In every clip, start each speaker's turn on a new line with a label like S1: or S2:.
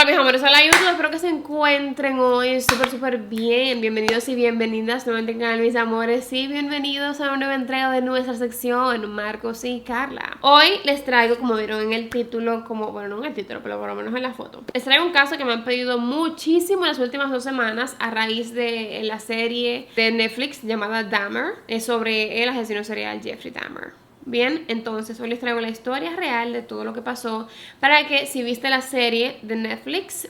S1: mis amores, hola YouTube, espero que se encuentren hoy súper bien. Bienvenidos y bienvenidas nuevamente al canal, mis amores, y bienvenidos a una nueva entrega de nuestra sección Marcos y Carla. Hoy les traigo, como vieron en el título, bueno, no en el título, pero por lo menos en la foto, les traigo un caso que me han pedido muchísimo en las últimas 2 semanas a raíz de la serie de Netflix llamada Dahmer, sobre el asesino serial Jeffrey Dahmer. Bien, entonces hoy les traigo la historia real de todo lo que pasó para que si viste la serie de Netflix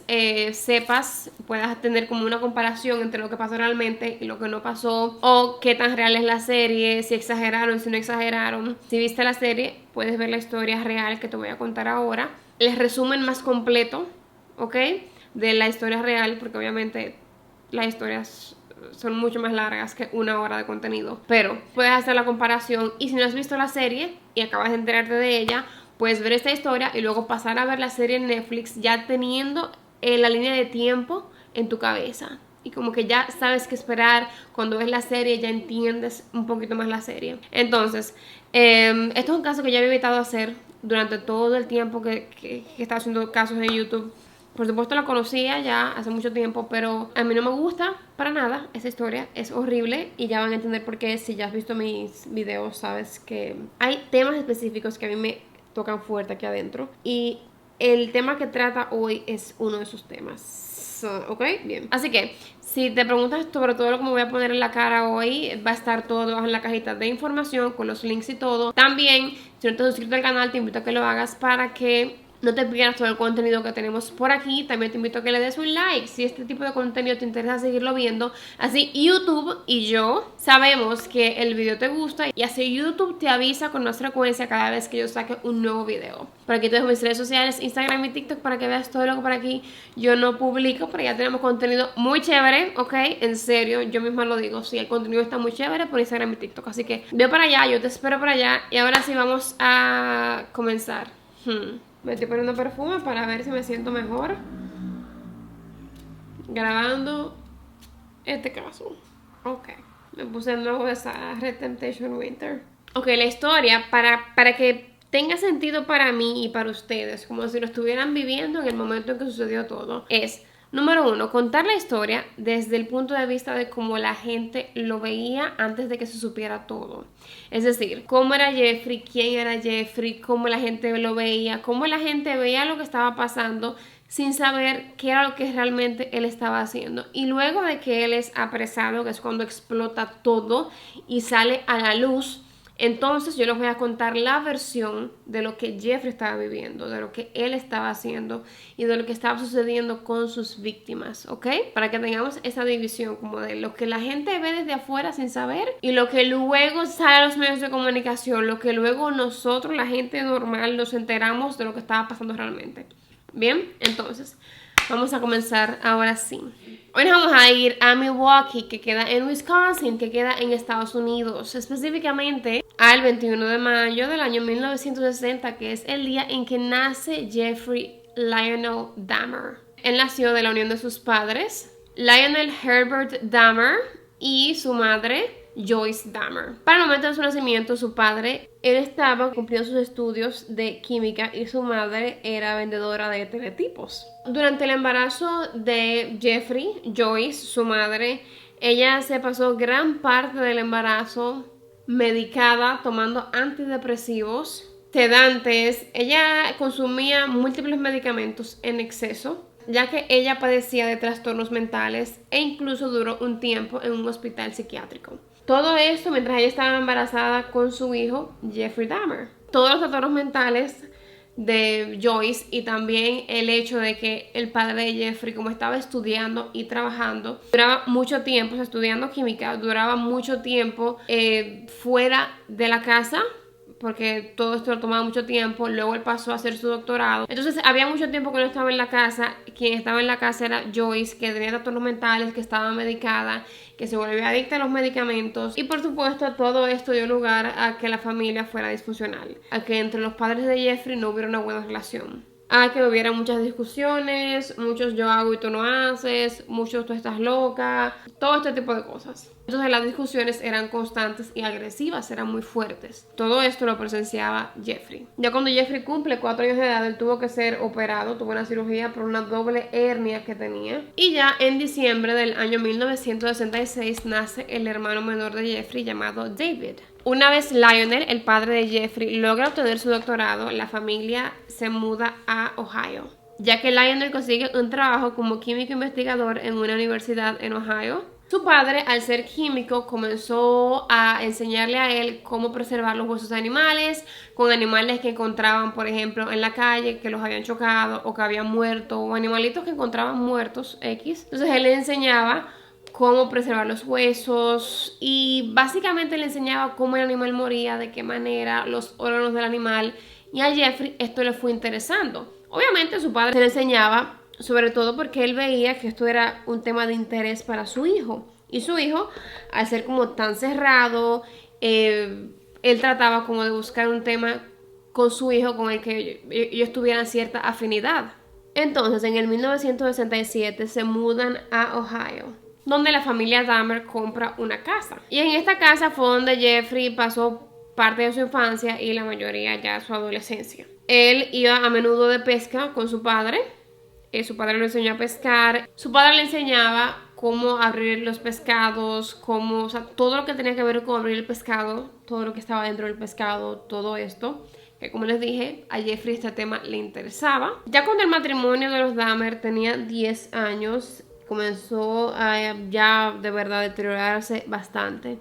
S1: sepas, puedas tener como una comparación entre lo que pasó realmente y lo que no pasó, o qué tan real es la serie, si exageraron, si no exageraron. Si viste la serie puedes ver la historia real que te voy a contar ahora, el resumen más completo, ¿ok? De la historia real, porque obviamente las historias son mucho más largas que 1 hora de contenido, pero puedes hacer la comparación. Y si no has visto la serie y acabas de enterarte de ella, puedes ver esta historia y luego pasar a ver la serie en Netflix ya teniendo la línea de tiempo en tu cabeza, y como que ya sabes qué esperar. Cuando ves la serie ya entiendes un poquito más la serie. Entonces esto es un caso que yo había evitado hacer durante todo el tiempo que estaba haciendo casos en YouTube. Por supuesto la conocía ya hace mucho tiempo, pero a mí no me gusta para nada esa historia, es horrible, y ya van a entender por qué. Si ya has visto mis videos sabes que hay temas específicos que a mí me tocan fuerte aquí adentro, y el tema que trata hoy es uno de esos temas, ¿ok? Bien, así que si te preguntas sobre todo lo que me voy a poner en la cara hoy, va a estar todo debajo en la cajita de información con los links y todo. También, si no te has suscrito al canal, te invito a que lo hagas para que no te pierdas todo el contenido que tenemos por aquí. También te invito a que le des un like si este tipo de contenido te interesa seguirlo viendo. Así YouTube y yo sabemos que el video te gusta, y así YouTube te avisa con más frecuencia cada vez que yo saque un nuevo video. Por aquí te dejo mis redes sociales, Instagram y TikTok, para que veas todo lo que por aquí yo no publico, pero ya tenemos contenido muy chévere, ¿ok? En serio, yo misma lo digo, sí, el contenido está muy chévere por Instagram y TikTok. Así que ve para allá, yo te espero por allá. Y ahora sí vamos a comenzar. Me estoy poniendo perfume para ver si me siento mejor grabando este caso. Ok, me puse el nuevo de Red Temptation Winter. Ok, la historia, para que tenga sentido para mí y para ustedes, como si lo estuvieran viviendo en el momento en que sucedió todo, es: número 1, contar la historia desde el punto de vista de cómo la gente lo veía antes de que se supiera todo. Es decir, cómo era Jeffrey, quién era Jeffrey, cómo la gente lo veía, cómo la gente veía lo que estaba pasando sin saber qué era lo que realmente él estaba haciendo. Y luego de que él es apresado, que es cuando explota todo y sale a la luz, entonces yo les voy a contar la versión de lo que Jeffrey estaba viviendo, de lo que él estaba haciendo y de lo que estaba sucediendo con sus víctimas, ¿ok? Para que tengamos esa división como de lo que la gente ve desde afuera sin saber y lo que luego sale a los medios de comunicación, lo que luego nosotros, la gente normal, nos enteramos de lo que estaba pasando realmente. Bien, entonces vamos a comenzar ahora sí. Hoy nos vamos a ir a Milwaukee, que queda en Wisconsin, que queda en Estados Unidos, específicamente al 21 de mayo del año 1960, que es el día en que nace Jeffrey Lionel Dahmer. Él nació de la unión de sus padres, Lionel Herbert Dahmer, y su madre, Joyce Dahmer. Para el momento de su nacimiento, su padre, él estaba cumpliendo sus estudios de química y su madre era vendedora de teletipos. Durante el embarazo de Jeffrey, Joyce, su madre, ella se pasó gran parte del embarazo medicada, tomando antidepresivos, sedantes. Ella consumía múltiples medicamentos en exceso, ya que ella padecía de trastornos mentales, e incluso duró un tiempo en un hospital psiquiátrico. Todo esto mientras ella estaba embarazada con su hijo Jeffrey Dahmer. Todos los trastornos mentales de Joyce, y también el hecho de que el padre de Jeffrey, como estaba estudiando y trabajando, duraba mucho tiempo, estudiando química, duraba mucho tiempo fuera de la casa, porque todo esto lo tomaba mucho tiempo. Luego él pasó a hacer su doctorado, entonces había mucho tiempo que no estaba en la casa. Quien estaba en la casa era Joyce, que tenía trastornos mentales, que estaba medicada, que se volvió adicta a los medicamentos, y por supuesto todo esto dio lugar a que la familia fuera disfuncional, a que entre los padres de Jeffrey no hubiera una buena relación. a que hubiera muchas discusiones, muchos yo hago y tú no haces, muchos tú estás loca, todo este tipo de cosas. Entonces las discusiones eran constantes y agresivas, eran muy fuertes. Todo esto lo presenciaba Jeffrey. Ya cuando Jeffrey cumple 4 años de edad, él tuvo que ser operado, tuvo una cirugía por una doble hernia que tenía. Y ya en diciembre del año 1966 nace el hermano menor de Jeffrey llamado David. Una vez Lionel, el padre de Jeffrey, logra obtener su doctorado, la familia se muda a Ohio, ya que Lionel consigue un trabajo como químico investigador en una universidad en Ohio. Su padre, al ser químico, comenzó a enseñarle a él cómo preservar los huesos de animales, con animales que encontraban, por ejemplo, en la calle, que los habían chocado o que habían muerto, o animalitos que encontraban muertos X. Entonces él le enseñaba cómo preservar los huesos y básicamente le enseñaba cómo el animal moría, de qué manera, los órganos del animal, y a Jeffrey esto le fue interesando. Obviamente su padre se le enseñaba, sobre todo porque él veía que esto era un tema de interés para su hijo, y su hijo, al ser como tan cerrado, él trataba como de buscar un tema con su hijo con el que ellos tuvieran cierta afinidad. Entonces en el 1967 se mudan a Ohio, donde la familia Dahmer compra una casa. Y en esta casa fue donde Jeffrey pasó parte de su infancia y la mayoría ya de su adolescencia. Él iba a menudo de pesca con su padre. Su padre le enseñó a pescar. Su padre le enseñaba cómo abrir los pescados, cómo, o sea, todo lo que tenía que ver con abrir el pescado, todo lo que estaba dentro del pescado, todo esto. Que como les dije, a Jeffrey este tema le interesaba. Ya cuando el matrimonio de los Dahmer tenía 10 años, comenzó a ya de verdad deteriorarse bastante.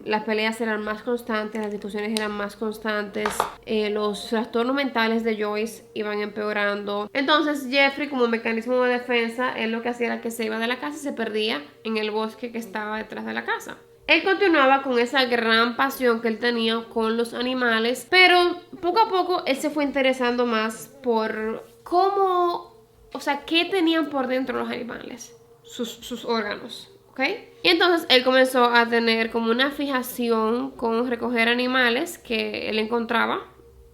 S1: Las peleas eran más constantes, las discusiones eran más constantes, los trastornos mentales de Joyce iban empeorando. Entonces Jeffrey, como mecanismo de defensa, él lo que hacía era que se iba de la casa y se perdía en el bosque que estaba detrás de la casa. Él continuaba con esa gran pasión que él tenía con los animales, pero poco a poco él se fue interesando más por cómo, o sea, qué tenían por dentro los animales, sus órganos, ¿ok? Y entonces él comenzó a tener como una fijación con recoger animales que él encontraba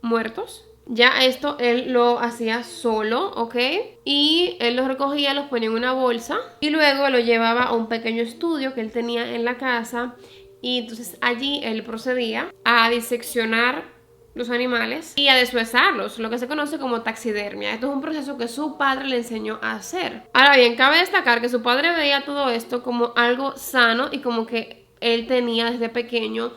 S1: muertos. Ya esto él lo hacía solo, ¿ok? Y él los recogía, los ponía en una bolsa y luego lo llevaba a un pequeño estudio que él tenía en la casa, y entonces allí él procedía a diseccionar los animales y a deshuesarlos, lo que se conoce como taxidermia. Esto es un proceso que su padre le enseñó a hacer. Ahora bien, cabe destacar que su padre veía todo esto como algo sano y como que él tenía desde pequeño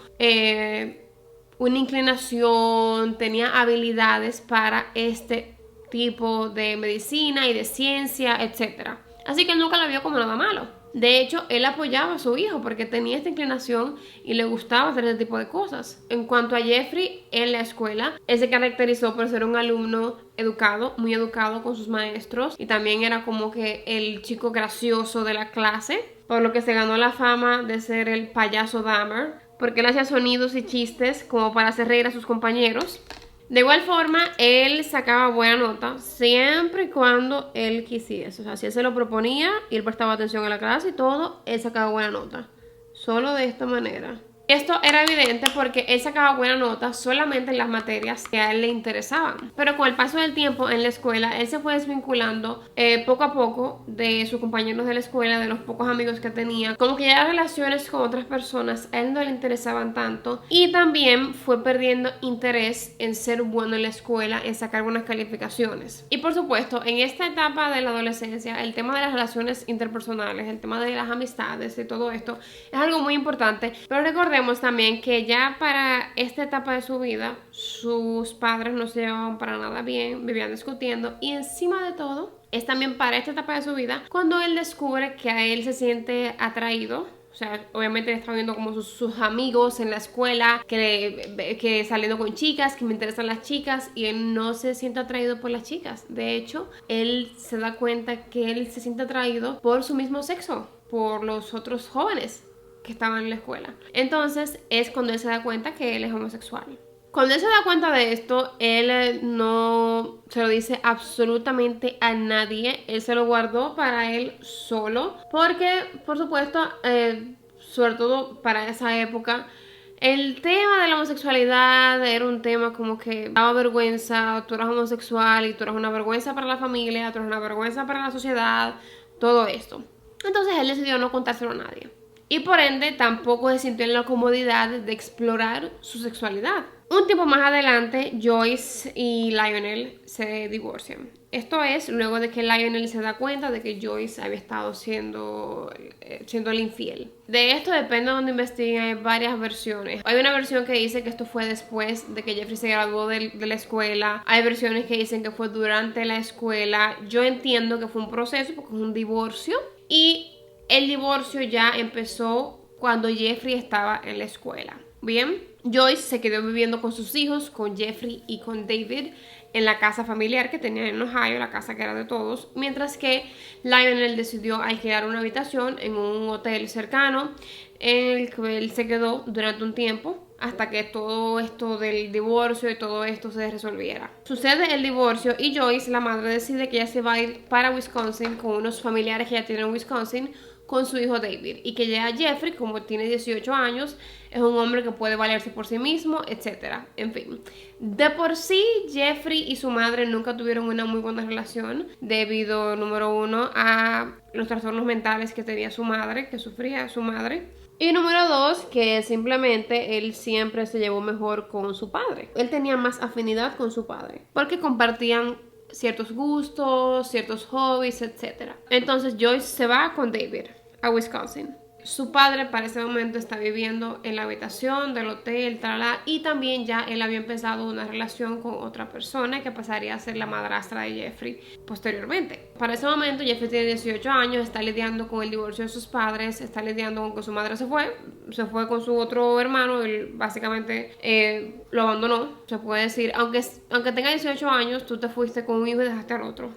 S1: una inclinación, tenía habilidades para este tipo de medicina y de ciencia, etc. Así que él nunca lo vio como nada malo. De hecho, él apoyaba a su hijo porque tenía esta inclinación y le gustaba hacer ese tipo de cosas. En cuanto a Jeffrey, en la escuela, él se caracterizó por ser un alumno educado, muy educado con sus maestros, y también era como que el chico gracioso de la clase, por lo que se ganó la fama de ser el payaso Dahmer, porque él hacía sonidos y chistes como para hacer reír a sus compañeros. De igual forma, él sacaba buena nota siempre y cuando él quisiese. O sea, si él se lo proponía y él prestaba atención a la clase y todo, él sacaba buena nota. Solo de esta manera. Esto era evidente porque él sacaba buena nota solamente en las materias que a él le interesaban. Pero con el paso del tiempo en la escuela, él se fue desvinculando poco a poco de sus compañeros de la escuela, de los pocos amigos que tenía. Como que ya las relaciones con otras personas a él no le interesaban tanto. Y también fue perdiendo interés en ser bueno en la escuela, en sacar buenas calificaciones. Y por supuesto, en esta etapa de la adolescencia, el tema de las relaciones interpersonales, el tema de las amistades y todo esto es algo muy importante. Pero recordemos también que ya para esta etapa de su vida, sus padres no se llevaban para nada bien, vivían discutiendo, y encima de todo, es también para esta etapa de su vida cuando él descubre que a él se siente atraído. O sea, obviamente él está viendo como sus amigos en la escuela, que saliendo con chicas, que me interesan las chicas, y él no se siente atraído por las chicas. De hecho, él se da cuenta que él se siente atraído por su mismo sexo, por los otros jóvenes que estaban en la escuela. Entonces es cuando él se da cuenta que él es homosexual. Cuando él se da cuenta de esto, él no se lo dice absolutamente a nadie. Él se lo guardó para él solo, porque por supuesto, sobre todo para esa época, El tema de la homosexualidad era un tema como que daba vergüenza, tú eras homosexual y tú eras una vergüenza para la familia, tú eras una vergüenza para la sociedad, todo esto. Entonces él decidió no contárselo a nadie. Y por ende tampoco se sintió en la comodidad de explorar su sexualidad. Un tiempo más adelante, Joyce y Lionel se divorcian. Esto es luego de que Lionel se da cuenta de que Joyce había estado siendo el infiel. De esto depende de donde investiguen, hay varias versiones. Hay una versión que dice que esto fue después de que Jeffrey se graduó de la escuela. Hay versiones que dicen que fue durante la escuela. Yo entiendo que fue un proceso porque es un divorcio. Y el divorcio ya empezó cuando Jeffrey estaba en la escuela. Bien, Joyce se quedó viviendo con sus hijos, con Jeffrey y con David en la casa familiar que tenían en Ohio, la casa que era de todos, mientras que Lionel decidió alquilar una habitación en un hotel cercano en el que él se quedó durante un tiempo hasta que todo esto del divorcio y todo esto se resolviera. Sucede el divorcio y Joyce, la madre, decide que ella se va a ir para Wisconsin con unos familiares que ella tiene en Wisconsin con su hijo David, y que ya Jeffrey, como tiene 18 años, es un hombre que puede valerse por sí mismo, etc. En fin, de por sí Jeffrey y su madre nunca tuvieron una muy buena relación debido, número uno, a los trastornos mentales que tenía su madre, que sufría su madre. Y número dos, que simplemente él siempre se llevó mejor con su padre. Él tenía más afinidad con su padre, porque compartían ciertos gustos, ciertos hobbies, etc. Entonces Joyce se va con David a Wisconsin. Su padre para ese momento está viviendo en la habitación del hotel, y también ya él había empezado una relación con otra persona que pasaría a ser la madrastra de Jeffrey posteriormente. Para ese momento Jeffrey tiene 18 años, está lidiando con el divorcio de sus padres, está lidiando con que su madre se fue con su otro hermano, él básicamente lo abandonó, se puede decir, aunque tenga 18 años, tú te fuiste con un hijo y dejaste al otro.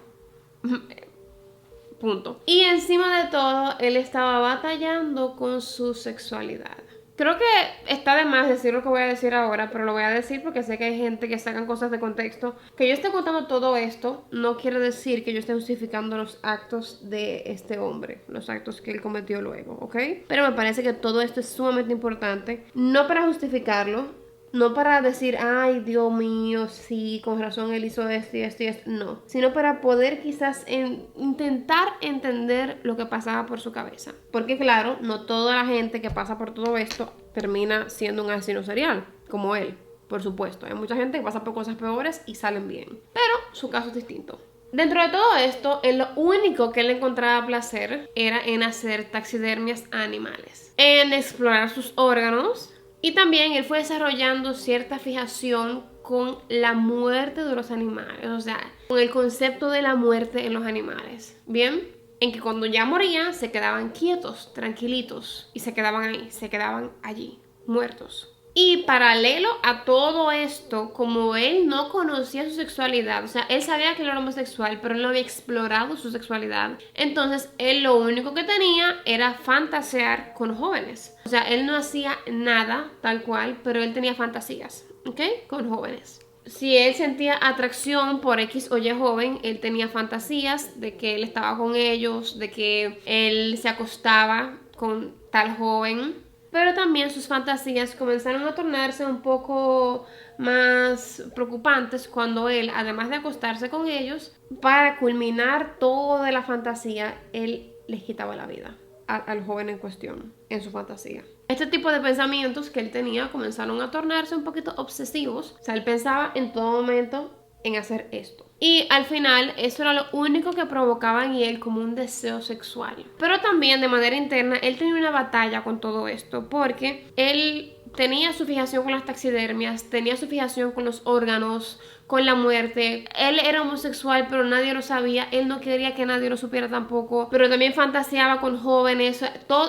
S1: Punto. Y encima de todo, él estaba batallando con su sexualidad. Creo que está de más decir lo que voy a decir ahora, pero lo voy a decir porque sé que hay gente que sacan cosas de contexto. Que yo esté contando todo esto no quiere decir que yo esté justificando los actos de este hombre, los actos que él cometió luego, ¿ok? Pero me parece que todo esto es sumamente importante, no para justificarlo, no para decir, ay, Dios mío, sí, con razón él hizo esto y esto y esto. No, sino para poder quizás intentar entender lo que pasaba por su cabeza. Porque claro, no toda la gente que pasa por todo esto termina siendo un asesino serial, como él, por supuesto. Hay mucha gente que pasa por cosas peores y salen bien. Pero su caso es distinto. Dentro de todo esto, lo único que él encontraba placer era en hacer taxidermias a animales, en explorar sus órganos. Y también él fue desarrollando cierta fijación con la muerte de los animales, o sea, con el concepto de la muerte en los animales. Bien, en que cuando ya morían se quedaban quietos, tranquilitos, y se quedaban ahí, se quedaban allí, muertos. Y paralelo a todo esto, como él no conocía su sexualidad, o sea, él sabía que él era homosexual, pero él no había explorado su sexualidad. Entonces, él lo único que tenía era fantasear con jóvenes. O sea, él no hacía nada tal cual, pero él tenía fantasías, ¿ok? Con jóvenes. Si él sentía atracción por X o Y joven, él tenía fantasías de que él estaba con ellos, de que él se acostaba con tal joven. Pero también sus fantasías comenzaron a tornarse un poco más preocupantes cuando él, además de acostarse con ellos, para culminar toda la fantasía, él les quitaba la vida al joven en cuestión, en su fantasía. Este tipo de pensamientos que él tenía comenzaron a tornarse un poquito obsesivos. O sea, él pensaba en todo momento en hacer esto. Y al final eso era lo único que provocaba en él como un deseo sexual. Pero también de manera interna él tenía una batalla con todo esto, porque él tenía su fijación con las taxidermias, tenía su fijación con los órganos, con la muerte. Él era homosexual, pero nadie lo sabía. Él no quería que nadie lo supiera tampoco. Pero también fantaseaba con jóvenes.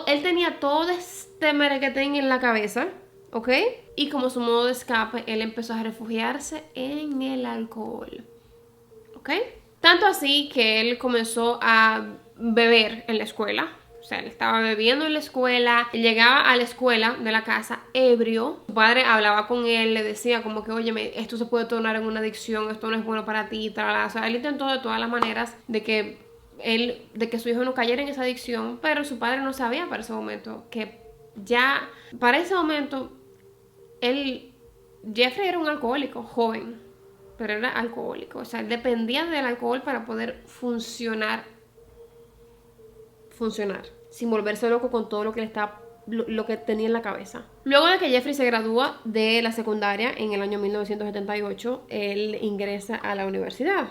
S1: Él tenía todo este merequetén en la cabeza, ¿ok? Y como su modo de escape, él empezó a refugiarse en el alcohol, ¿ok? Tanto así que él comenzó a beber en la escuela. O sea, él estaba bebiendo en la escuela, llegaba a la escuela de la casa ebrio. Su padre hablaba con él, le decía como que, oye, esto se puede tornar en una adicción, esto no es bueno para ti, tal. O sea, él intentó de todas las maneras de que su hijo no cayera en esa adicción, pero su padre no sabía para ese momento que ya, para ese momento, Jeffrey era un alcohólico joven, pero era alcohólico. O sea, él dependía del alcohol para poder funcionar, sin volverse loco con todo lo que lo que tenía en la cabeza. Luego de que Jeffrey se gradúa de la secundaria en el año 1978, él ingresa a la universidad,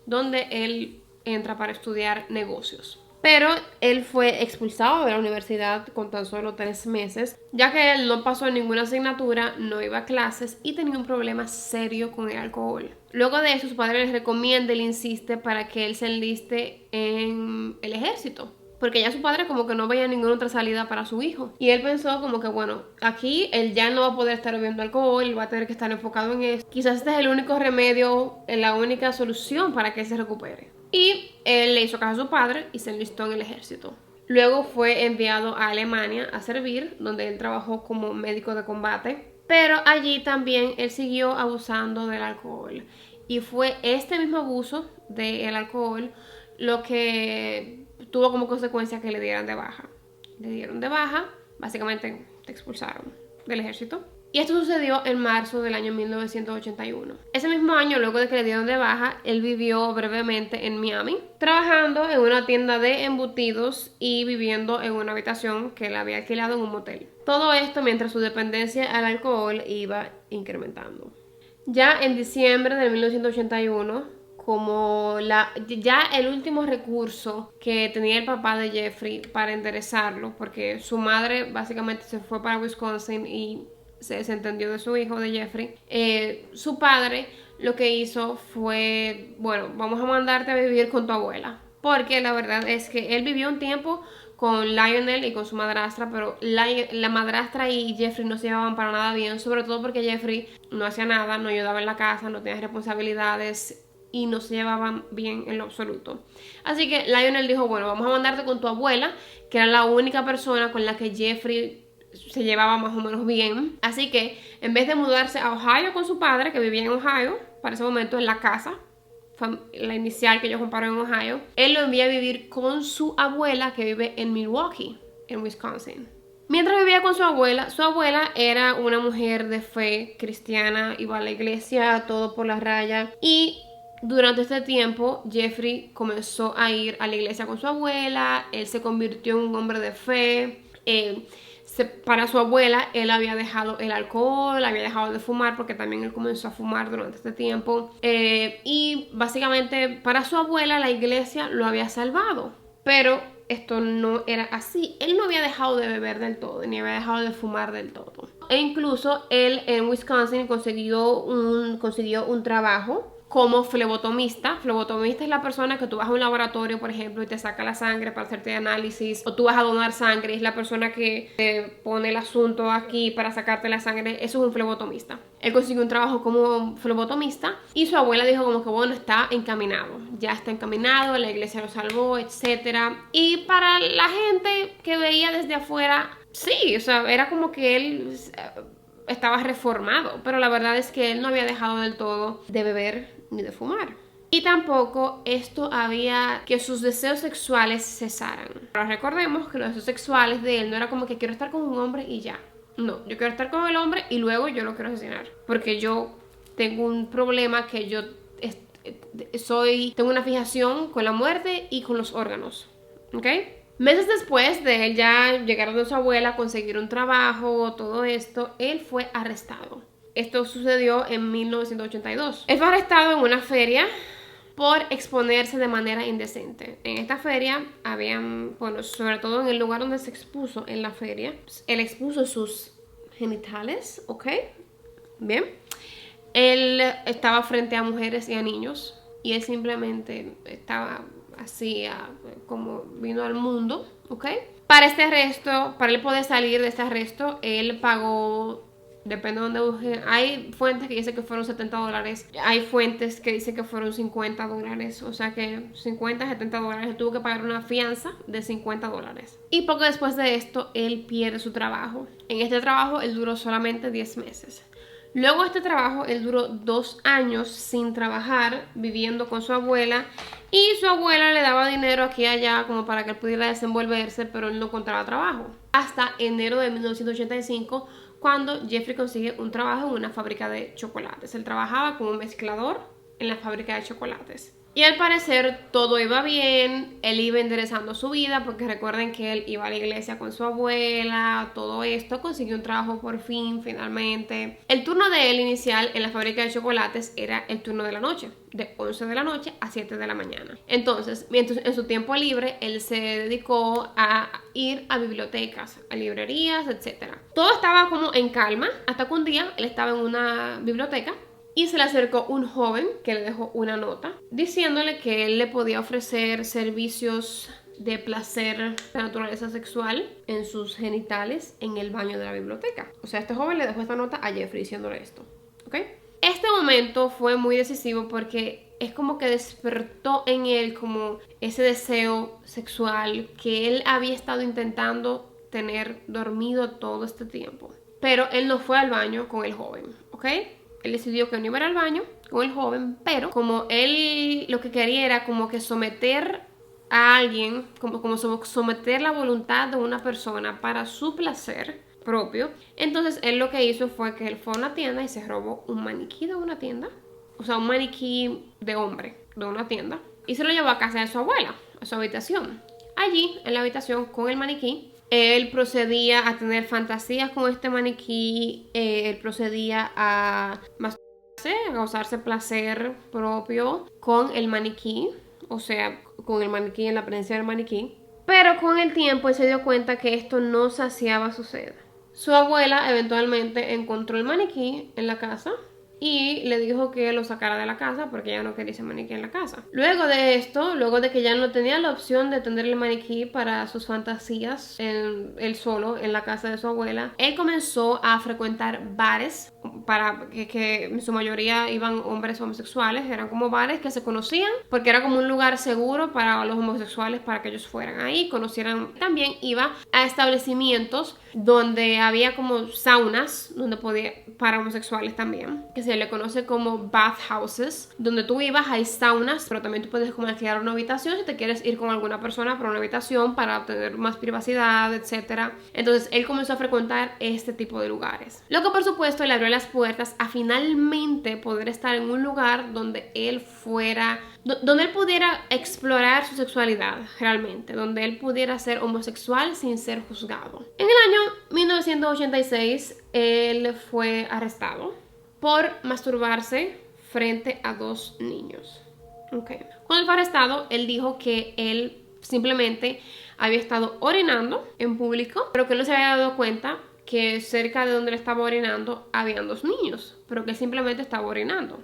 S1: donde él entra para estudiar negocios. Pero él fue expulsado de la universidad con tan solo 3 meses, ya que él no pasó ninguna asignatura, no iba a clases y tenía un problema serio con el alcohol. Luego de eso, su padre le recomienda y le insiste para que él se enliste en el ejército, porque ya su padre como que no veía ninguna otra salida para su hijo. Y él pensó como que, bueno, aquí él ya no va a poder estar bebiendo alcohol, él va a tener que estar enfocado en eso. Quizás este es el único remedio, la única solución para que él se recupere. Y él le hizo caso a su padre y se enlistó en el ejército. Luego fue enviado a Alemania a servir, donde él trabajó como médico de combate. Pero allí también él siguió abusando del alcohol. Y fue este mismo abuso del alcohol lo que tuvo como consecuencia que le dieran de baja. Le dieron de baja, básicamente te expulsaron del ejército. Y esto sucedió en marzo del año 1981. Ese mismo año, luego de que le dieron de baja, él vivió brevemente en Miami, trabajando en una tienda de embutidos y viviendo en una habitación que él había alquilado en un motel. Todo esto mientras su dependencia al alcohol iba incrementando. Ya en diciembre de 1981, como ya el último recurso que tenía el papá de Jeffrey para enderezarlo, porque su madre básicamente se fue para Wisconsin y se desentendió de su hijo, de Jeffrey, su padre lo que hizo fue, bueno, vamos a mandarte a vivir con tu abuela, porque la verdad es que él vivió un tiempo con Lionel y con su madrastra, pero la madrastra y Jeffrey no se llevaban para nada bien, sobre todo porque Jeffrey no hacía nada, no ayudaba en la casa, no tenía responsabilidades y no se llevaban bien en lo absoluto. Así que Lionel dijo, bueno, vamos a mandarte con tu abuela, que era la única persona con la que Jeffrey se llevaba más o menos bien. Así que en vez de mudarse a Ohio con su padre, que vivía en Ohio, para ese momento en la casa, la inicial que ellos compraron en Ohio, él lo envía a vivir con su abuela que vive en Milwaukee, en Wisconsin. Mientras vivía con su abuela era una mujer de fe cristiana, iba a la iglesia, todo por la raya. Y durante este tiempo, Jeffrey comenzó a ir a la iglesia con su abuela, él se convirtió en un hombre de fe. Para su abuela, él había dejado el alcohol, había dejado de fumar porque también él comenzó a fumar durante este tiempo. Y básicamente para su abuela la iglesia lo había salvado. Pero esto no era así. Él no había dejado de beber del todo, ni había dejado de fumar del todo. E incluso él en Wisconsin consiguió un trabajo como flebotomista. Flebotomista es la persona que tú vas a un laboratorio, por ejemplo, y te saca la sangre para hacerte análisis, o tú vas a donar sangre, es la persona que te pone el asunto aquí para sacarte la sangre. Eso es un flebotomista. Él consiguió un trabajo como flebotomista y su abuela dijo como que bueno, está encaminado, ya está encaminado, la iglesia lo salvó, etc. Y para la gente que veía desde afuera, sí, o sea, era como que él estaba reformado, pero la verdad es que él no había dejado del todo de beber ni de fumar. Y tampoco esto había que sus deseos sexuales cesaran. Pero recordemos que los deseos sexuales de él no era como que quiero estar con un hombre y ya. No, yo quiero estar con el hombre y luego yo lo quiero asesinar. Porque yo tengo un problema que yo tengo una fijación con la muerte y con los órganos. ¿Ok? Meses después de él ya llegar a su abuela, conseguir un trabajo, todo esto, él fue arrestado. Esto sucedió en 1982. Él fue arrestado en una feria por exponerse de manera indecente. En esta feria habían, bueno, sobre todo en el lugar donde se expuso en la feria, él expuso sus genitales, ¿ok? Bien. Él estaba frente a mujeres y a niños y él simplemente estaba así como vino al mundo, ¿ok? Para este arresto, para él poder salir de este arresto, él pagó, depende de dónde busquen. Hay fuentes que dicen que fueron $70, hay fuentes que dicen que fueron $50, o sea que 50, $70, él tuvo que pagar una fianza de $50. Y poco después de esto, él pierde su trabajo. En este trabajo, él duró solamente 10 meses. Luego de este trabajo, él duró 2 años sin trabajar, viviendo con su abuela. Y su abuela le daba dinero aquí y allá como para que él pudiera desenvolverse, pero él no encontraba trabajo. Hasta enero de 1985, cuando Jeffrey consigue un trabajo en una fábrica de chocolates. Él trabajaba como mezclador en la fábrica de chocolates. Y al parecer todo iba bien, él iba enderezando su vida, porque recuerden que él iba a la iglesia con su abuela, todo esto, consiguió un trabajo por fin, finalmente. El turno de él inicial en la fábrica de chocolates era el turno de la noche, de 11 de la noche a 7 de la mañana. Entonces, mientras en su tiempo libre, él se dedicó a ir a bibliotecas, a librerías, etc. Todo estaba como en calma, hasta que un día él estaba en una biblioteca y se le acercó un joven que le dejó una nota diciéndole que él le podía ofrecer servicios de placer de naturaleza sexual en sus genitales en el baño de la biblioteca. O sea, este joven le dejó esta nota a Jeffrey diciéndole esto, ¿ok? Este momento fue muy decisivo porque es como que despertó en él como ese deseo sexual que él había estado intentando tener dormido todo este tiempo. Pero él no fue al baño con el joven, ¿ok? Él decidió que no iba al baño con el joven, pero como él lo que quería era como que someter a alguien, como someter la voluntad de una persona para su placer propio, entonces él lo que hizo fue que él fue a una tienda y se robó un maniquí de una tienda, o sea, un maniquí de hombre de una tienda, y se lo llevó a casa de su abuela, a su habitación. Allí, en la habitación con el maniquí, él procedía a tener fantasías con este maniquí, él procedía a masturbarse, a causarse placer propio con el maniquí, o sea, con el maniquí en la presencia del maniquí. Pero con el tiempo él se dio cuenta que esto no saciaba su sed. Su abuela eventualmente encontró el maniquí en la casa y le dijo que lo sacara de la casa porque ella no quería ese maniquí en la casa. Luego de esto, luego de que ya no tenía la opción de tener el maniquí para sus fantasías él solo en la casa de su abuela, él comenzó a frecuentar bares para que en su mayoría iban hombres homosexuales. Eran como bares que se conocían porque era como un lugar seguro para los homosexuales para que ellos fueran ahí, conocieran. También iba a establecimientos donde había como saunas donde podía, para homosexuales también, que se le conoce como bathhouses, donde tú ibas, hay saunas, pero también tú puedes como alquilar una habitación si te quieres ir con alguna persona para una habitación para obtener más privacidad, etc. Entonces él comenzó a frecuentar este tipo de lugares, lo que por supuesto le abrió las puertas a finalmente poder estar en un lugar donde él fuera, donde él pudiera explorar su sexualidad realmente, donde él pudiera ser homosexual sin ser juzgado. En el año 1986 él fue arrestado por masturbarse frente a 2 niños. Okay. Cuando él fue arrestado, él dijo que él simplemente había estado orinando en público, pero que él no se había dado cuenta que cerca de donde él estaba orinando habían 2 niños, pero que él simplemente estaba orinando.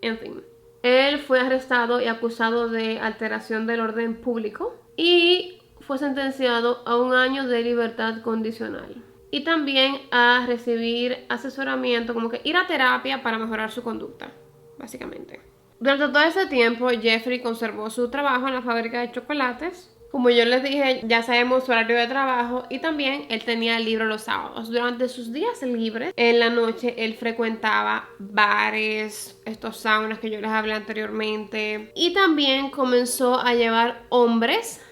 S1: En fin, él fue arrestado y acusado de alteración del orden público y fue sentenciado a 1 año de libertad condicional. Y también a recibir asesoramiento, como que ir a terapia para mejorar su conducta, básicamente. Durante todo ese tiempo, Jeffrey conservó su trabajo en la fábrica de chocolates. Como yo les dije, ya sabemos su horario de trabajo y también él tenía libre los sábados. Durante sus días libres, en la noche, él frecuentaba bares, estos saunas que yo les hablé anteriormente. Y también comenzó a llevar hombres.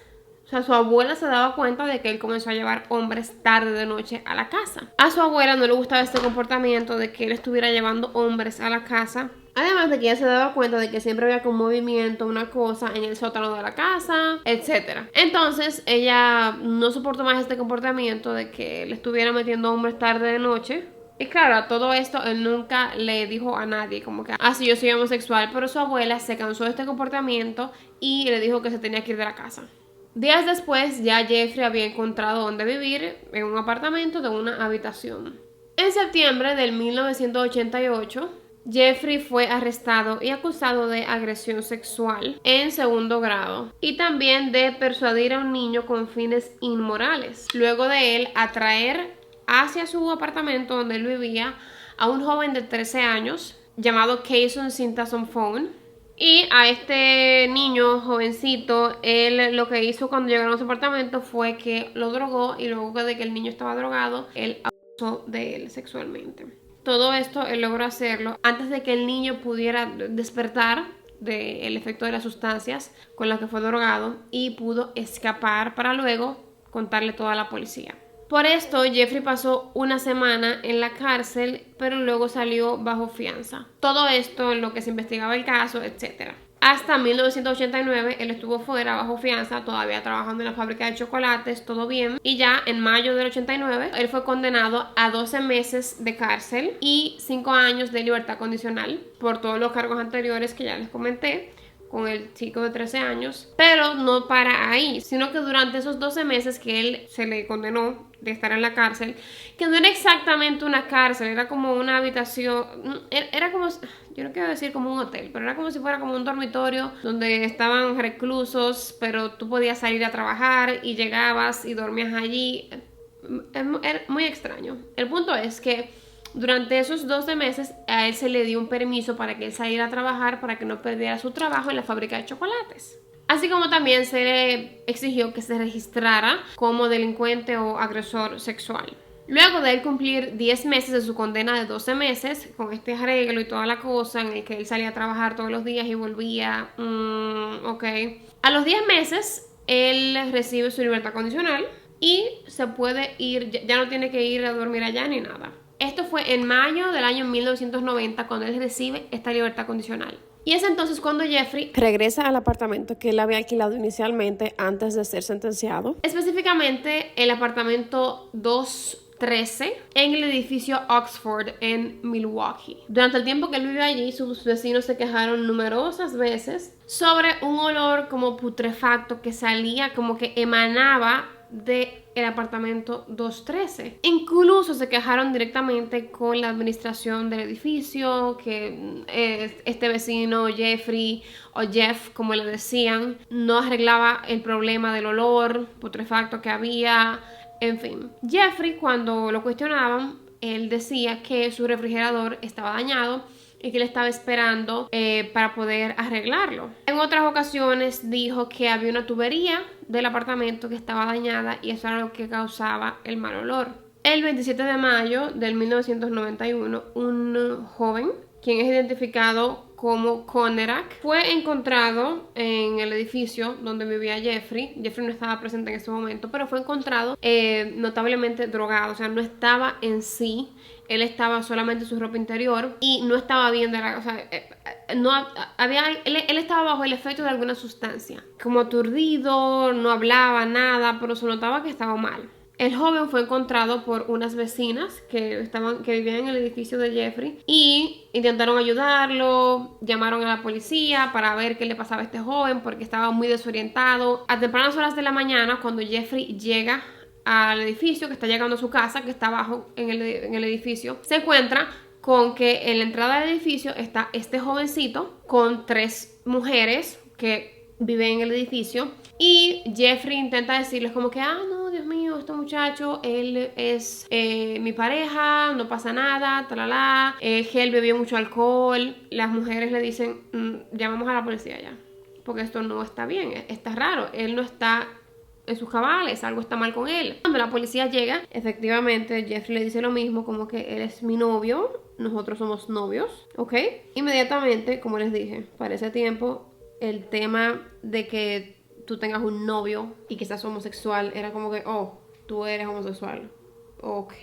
S1: O sea, su abuela se daba cuenta de que él comenzó a llevar hombres tarde de noche a la casa. A su abuela no le gustaba este comportamiento de que él estuviera llevando hombres a la casa. Además de que ella se daba cuenta de que siempre había un movimiento, una cosa en el sótano de la casa, etc. Entonces ella no soportó más este comportamiento de que le estuviera metiendo hombres tarde de noche. Y claro, a todo esto él nunca le dijo a nadie como que, sí, yo soy homosexual. Pero su abuela se cansó de este comportamiento y le dijo que se tenía que ir de la casa. Días después ya Jeffrey había encontrado dónde vivir, en un apartamento de una habitación. En septiembre del 1988, Jeffrey fue arrestado y acusado de agresión sexual en 2º grado y también de persuadir a un niño con fines inmorales. Luego de él atraer hacia su apartamento donde él vivía a un joven de 13 años llamado Kayson Sintason Phone. Y a este niño jovencito, él lo que hizo cuando llegaron a su apartamento fue que lo drogó y luego de que el niño estaba drogado, él abusó de él sexualmente. Todo esto él logró hacerlo antes de que el niño pudiera despertar del efecto de las sustancias con las que fue drogado y pudo escapar para luego contarle todo a la policía. Por esto, Jeffrey pasó una semana en la cárcel, pero luego salió bajo fianza. Todo esto en lo que se investigaba el caso, etc. Hasta 1989 él estuvo fuera bajo fianza, todavía trabajando en la fábrica de chocolates, todo bien. Y ya en mayo del 89 él fue condenado a 12 meses de cárcel y 5 años de libertad condicional por todos los cargos anteriores que ya les comenté con el chico de 13 años, pero no para ahí, sino que durante esos 12 meses que él se le condenó de estar en la cárcel, que no era exactamente una cárcel, era como una habitación, era como, yo no quiero decir como un hotel, pero era como si fuera como un dormitorio donde estaban reclusos, pero tú podías salir a trabajar y llegabas y dormías allí. Era muy extraño. El punto es que durante esos 12 meses a él se le dio un permiso para que él saliera a trabajar para que no perdiera su trabajo en la fábrica de chocolates. Así como también se le exigió que se registrara como delincuente o agresor sexual. Luego de él cumplir 10 meses de su condena de 12 meses, con este arreglo y toda la cosa en el que él salía a trabajar todos los días y volvía, ok. A los 10 meses él recibe su libertad condicional y se puede ir, ya no tiene que ir a dormir allá ni nada. Esto fue en mayo del año 1990 cuando él recibe esta libertad condicional. Y es entonces cuando Jeffrey regresa al apartamento que él había alquilado inicialmente antes de ser sentenciado. Específicamente el apartamento 213 en el edificio Oxford en Milwaukee. Durante el tiempo que él vivió allí, sus vecinos se quejaron numerosas veces sobre un olor como putrefacto que salía, como que emanaba de el apartamento 213. Incluso se quejaron directamente con la administración del edificio, que este vecino Jeffrey o Jeff, como le decían, no arreglaba el problema del olor putrefacto que había. En fin, Jeffrey, cuando lo cuestionaban, él decía que su refrigerador estaba dañado y que él estaba esperando para poder arreglarlo. En otras ocasiones dijo que había una tubería del apartamento que estaba dañada y eso era lo que causaba el mal olor. El 27 de mayo del 1991, un joven, quien es identificado como Conerak, fue encontrado en el edificio donde vivía Jeffrey. Jeffrey no estaba presente en ese momento, pero fue encontrado notablemente drogado, o sea, no estaba en sí. Él estaba solamente en su ropa interior y no estaba bien de la, o sea, él estaba bajo el efecto de alguna sustancia, como aturdido, no hablaba nada, pero se notaba que estaba mal. El joven fue encontrado por unas vecinas que vivían en el edificio de Jeffrey y intentaron ayudarlo, llamaron a la policía para ver qué le pasaba a este joven porque estaba muy desorientado. A tempranas horas de la mañana, cuando Jeffrey llega al edificio, que está llegando a su casa, que está abajo en el edificio, se encuentra con que en la entrada del edificio está este jovencito con 3 mujeres que viven en el edificio y Jeffrey intenta decirles como que, no, Dios mío, este muchacho, él es mi pareja, no pasa nada, talala, él bebió mucho alcohol. Las mujeres le dicen, llamamos a la policía ya, porque esto no está bien, está raro, él no está en sus cabales, algo está mal con él. Cuando la policía llega, efectivamente Jeffrey le dice lo mismo, como que él es mi novio, nosotros somos novios, ¿ok? Inmediatamente, como les dije, para ese tiempo el tema de que tú tengas un novio y que seas homosexual era como que, oh, tú eres homosexual, ok,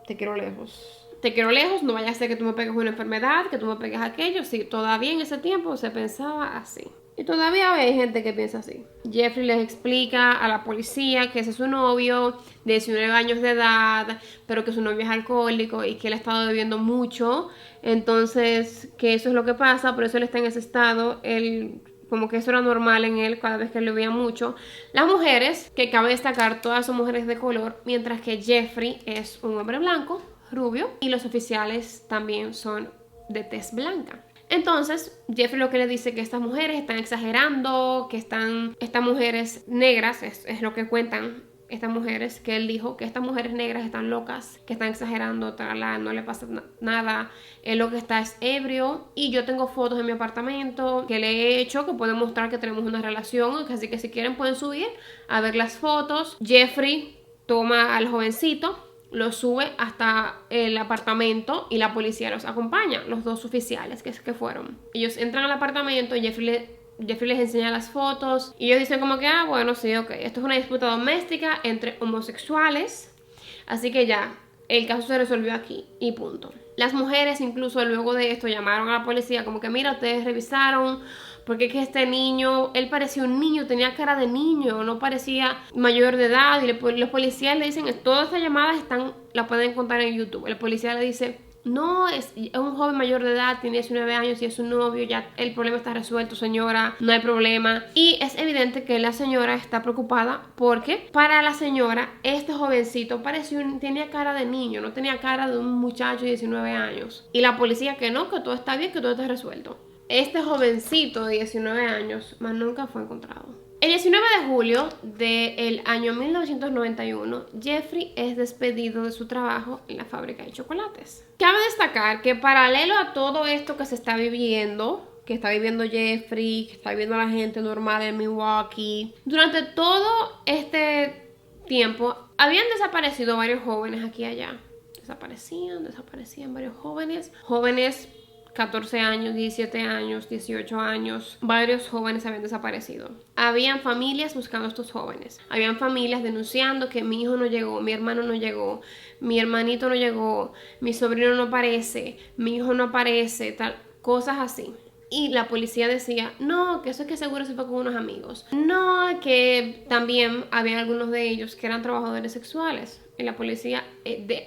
S1: te quiero lejos. Te quiero lejos, no vaya a ser que tú me pegues una enfermedad, que tú me pegues aquello. Sí, todavía en ese tiempo se pensaba así. Y todavía hay gente que piensa así. Jeffrey les explica a la policía que ese es su novio de 19 años de edad, pero que su novio es alcohólico y que él ha estado bebiendo mucho. Entonces, que eso es lo que pasa, por eso él está en ese estado. Él, como que eso era normal en él cada vez que él bebía mucho. Las mujeres, que cabe destacar, todas son mujeres de color, mientras que Jeffrey es un hombre blanco, rubio, y los oficiales también son de tez blanca. Entonces, Jeffrey lo que le dice que estas mujeres están exagerando, que estas mujeres negras, es lo que cuentan estas mujeres, que él dijo que estas mujeres negras están locas, que están exagerando, no le pasa nada, él lo que está es ebrio y yo tengo fotos en mi apartamento que le he hecho que pueden mostrar que tenemos una relación, así que si quieren pueden subir a ver las fotos. Jeffrey toma al jovencito, lo sube hasta el apartamento y la policía los acompaña, los 2 oficiales que fueron. Ellos entran al apartamento y Jeffrey le Jeffrey les enseña las fotos y ellos dicen como que, bueno, sí, ok, esto es una disputa doméstica entre homosexuales, así que ya, el caso se resolvió aquí y punto. Las mujeres incluso luego de esto llamaron a la policía como que, mira, ustedes revisaron porque es que este niño, él parecía un niño, tenía cara de niño, no parecía mayor de edad. Y los policías le dicen, todas estas llamadas la pueden encontrar en YouTube. El policía le dice, no, es un joven mayor de edad, tiene 19 años y es su novio, ya el problema está resuelto, señora, no hay problema. Y es evidente que la señora está preocupada porque para la señora este jovencito tenía cara de niño, no tenía cara de un muchacho de 19 años. Y la policía que no, que todo está bien, que todo está resuelto. Este jovencito de 19 años más nunca fue encontrado. El 19 de julio del año 1991, Jeffrey es despedido de su trabajo en la fábrica de chocolates. Cabe destacar que paralelo a todo esto que se está viviendo, que está viviendo Jeffrey, que está viviendo la gente normal en Milwaukee, durante todo este tiempo habían desaparecido varios jóvenes aquí y allá. Desaparecían varios jóvenes. 14 años, 17 años, 18 años, varios jóvenes habían desaparecido. Habían familias buscando a estos jóvenes. Habían familias denunciando que mi hijo no llegó, mi hermano no llegó, mi hermanito no llegó, mi sobrino no aparece, mi hijo no aparece, tal, cosas así. Y la policía decía, no, que eso es que seguro se fue con unos amigos. No, que también había algunos de ellos que eran trabajadores sexuales. Y la policía,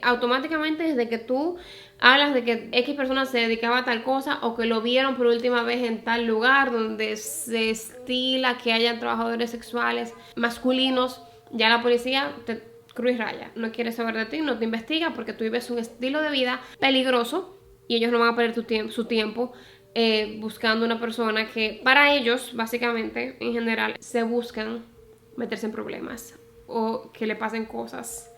S1: automáticamente desde que tú hablas de que X persona se dedicaba a tal cosa o que lo vieron por última vez en tal lugar donde se estila que hayan trabajadores sexuales masculinos, ya la policía te cruz raya. No quiere saber de ti, no te investiga porque tú vives un estilo de vida peligroso y ellos no van a perder su tiempo buscando una persona que para ellos, básicamente, en general, se buscan meterse en problemas o que le pasen cosas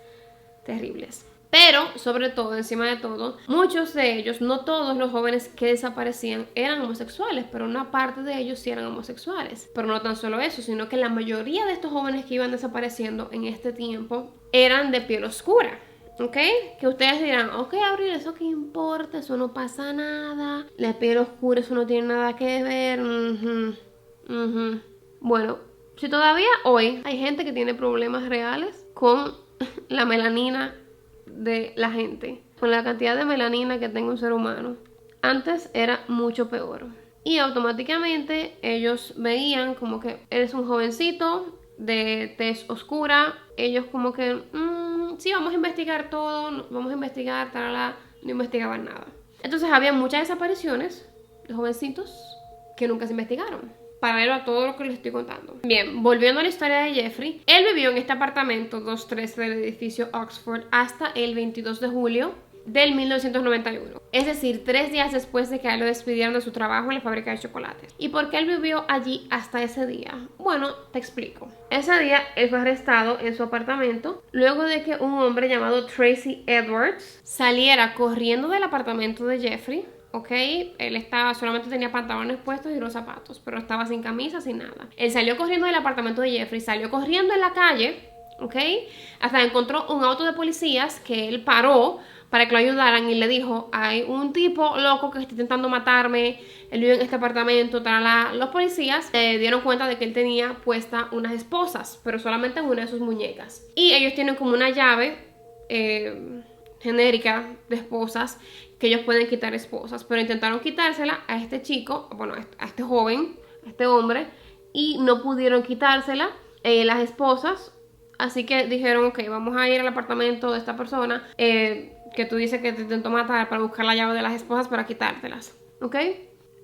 S1: terribles. Pero, sobre todo, encima de todo, muchos de ellos, no todos los jóvenes que desaparecían eran homosexuales, pero una parte de ellos sí eran homosexuales. Pero no tan solo eso, sino que la mayoría de estos jóvenes que iban desapareciendo en este tiempo eran de piel oscura. ¿Ok? Que ustedes dirán, ok, Abril, ¿eso qué importa? Eso no pasa nada. La piel oscura, eso no tiene nada que ver. Bueno, si todavía hoy hay gente que tiene problemas reales con la melanina de la gente, con la cantidad de melanina que tenga un ser humano, antes era mucho peor. Y automáticamente ellos veían como que eres un jovencito de tez oscura. Ellos como que, sí, vamos a investigar todo, vamos a investigar, talala. No investigaban nada. Entonces había muchas desapariciones de jovencitos que nunca se investigaron. Paralelo a todo lo que les estoy contando. Bien, volviendo a la historia de Jeffrey, él vivió en este apartamento 213 del edificio Oxford hasta el 22 de julio del 1991. Es decir, 3 días después de que a él lo despidieron de su trabajo en la fábrica de chocolates. ¿Y por qué él vivió allí hasta ese día? Bueno, te explico. Ese día él fue arrestado en su apartamento luego de que un hombre llamado Tracy Edwards saliera corriendo del apartamento de Jeffrey. ¿Ok? Él solamente tenía pantalones puestos y los zapatos, pero estaba sin camisa, sin nada. Él salió corriendo del apartamento de Jeffrey, salió corriendo en la calle, ¿ok? Hasta encontró un auto de policías que él paró para que lo ayudaran y le dijo, hay un tipo loco que está intentando matarme, él vive en este apartamento, talala. Los policías se dieron cuenta de que él tenía puesta unas esposas, pero solamente en una de sus muñecas. Y ellos tienen como una llave genérica de esposas que ellos pueden quitar esposas, pero intentaron quitársela a este chico, bueno, a este joven, a este hombre, y no pudieron quitársela las esposas, así que dijeron, ok, vamos a ir al apartamento de esta persona que tú dices que te intentó matar para buscar la llave de las esposas para quitártelas, ¿ok?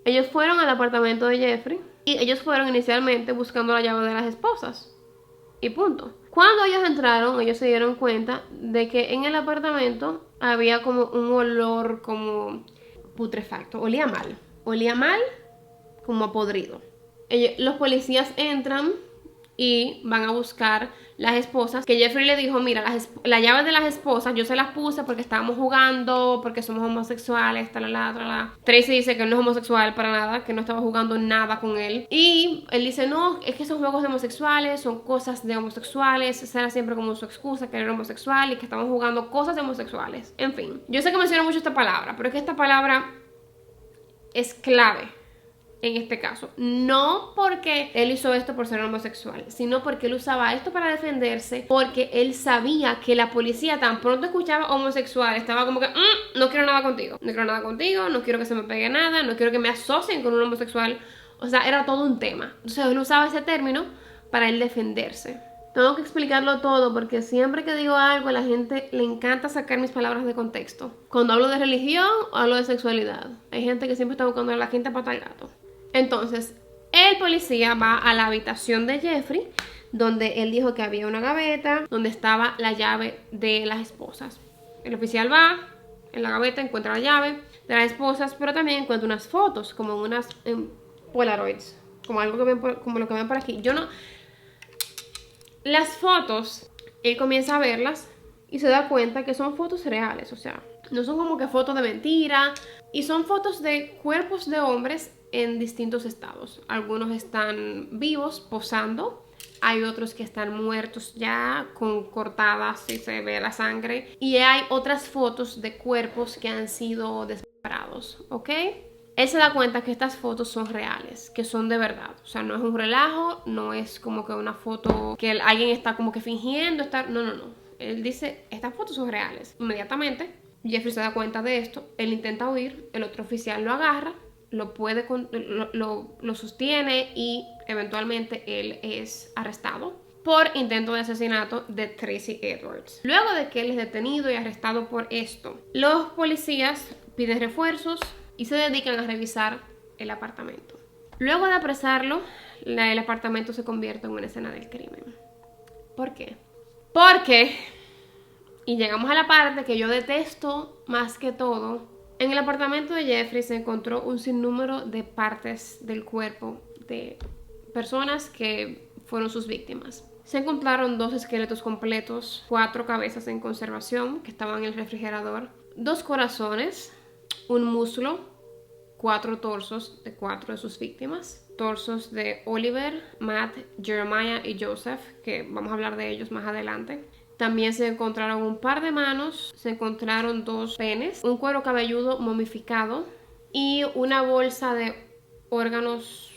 S1: Ellos fueron al apartamento de Jeffrey y ellos fueron inicialmente buscando la llave de las esposas y punto. Cuando ellos entraron, ellos se dieron cuenta de que en el apartamento había como un olor como putrefacto, olía mal como a podrido. Los policías entran y van a buscar las esposas, que Jeffrey le dijo, mira, la llave de las esposas yo se las puse porque estábamos jugando, porque somos homosexuales, talala. Tracy dice que no es homosexual para nada, que no estaba jugando nada con él, y él dice, no, es que son juegos de homosexuales, son cosas de homosexuales, esa era siempre como su excusa, que era homosexual y que estaban jugando cosas de homosexuales. En fin, yo sé que menciono mucho esta palabra, pero es que esta palabra es clave en este caso. No porque él hizo esto por ser homosexual, sino porque él usaba esto para defenderse, porque él sabía que la policía tan pronto escuchaba homosexual, estaba como que, no quiero nada contigo, no quiero nada contigo, no quiero que se me pegue nada, no quiero que me asocien con un homosexual. O sea, era todo un tema. Entonces él usaba ese término para él defenderse. Tengo que explicarlo todo porque siempre que digo algo a la gente le encanta sacar mis palabras de contexto. Cuando hablo de religión o hablo de sexualidad. Hay gente que siempre está buscando la quinta pata al gato. Entonces, el policía va a la habitación de Jeffrey, donde él dijo que había una gaveta, donde estaba la llave de las esposas. El oficial va en la gaveta, encuentra la llave de las esposas, pero también encuentra unas fotos, como unas Polaroids, como algo que ven como lo que ven por aquí. Yo no... Las fotos, él comienza a verlas y se da cuenta que son fotos reales, o sea, no son como que fotos de mentira, y son fotos de cuerpos de hombres en distintos estados. Algunos están vivos, posando, hay otros que están muertos ya, con cortadas y se ve la sangre, y hay otras fotos de cuerpos que han sido desmembrados, ¿ok? Él se da cuenta que estas fotos son reales, que son de verdad. O sea, no es un relajo, no es como que una foto que alguien está como que fingiendo estar. No. Él dice, estas fotos son reales. Inmediatamente, Jeffrey se da cuenta de esto. Él intenta huir, el otro oficial lo agarra, lo sostiene y eventualmente él es arrestado por intento de asesinato de Tracy Edwards. Luego de que él es detenido y arrestado por esto, los policías piden refuerzos y se dedican a revisar el apartamento. Luego de apresarlo, el apartamento se convierte en una escena del crimen. ¿Por qué? Porque, y llegamos a la parte que yo detesto más que todo, en el apartamento de Jeffrey se encontró un sinnúmero de partes del cuerpo de personas que fueron sus víctimas. Se encontraron 2 esqueletos completos, 4 cabezas en conservación que estaban en el refrigerador, 2 corazones, un muslo, 4 torsos de 4 de sus víctimas, torsos de Oliver, Matt, Jeremiah y Joseph, que vamos a hablar de ellos más adelante. También se encontraron un par de manos, se encontraron 2 penes, un cuero cabelludo momificado y una bolsa de órganos,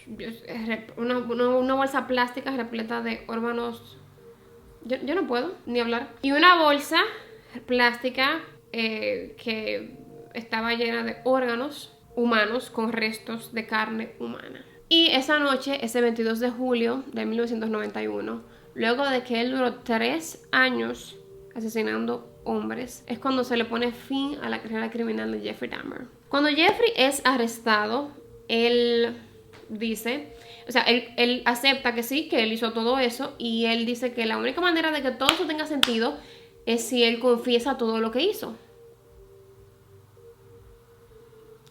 S1: una bolsa plástica repleta de órganos. Yo no puedo ni hablar. Y una bolsa plástica que estaba llena de órganos humanos con restos de carne humana. Y esa noche, ese 22 de julio de 1991, luego de que él duró 3 años asesinando hombres, es cuando se le pone fin a la carrera criminal de Jeffrey Dahmer. Cuando Jeffrey es arrestado, él dice, o sea, él acepta que sí, que él hizo todo eso, y él dice que la única manera de que todo eso tenga sentido es si él confiesa todo lo que hizo.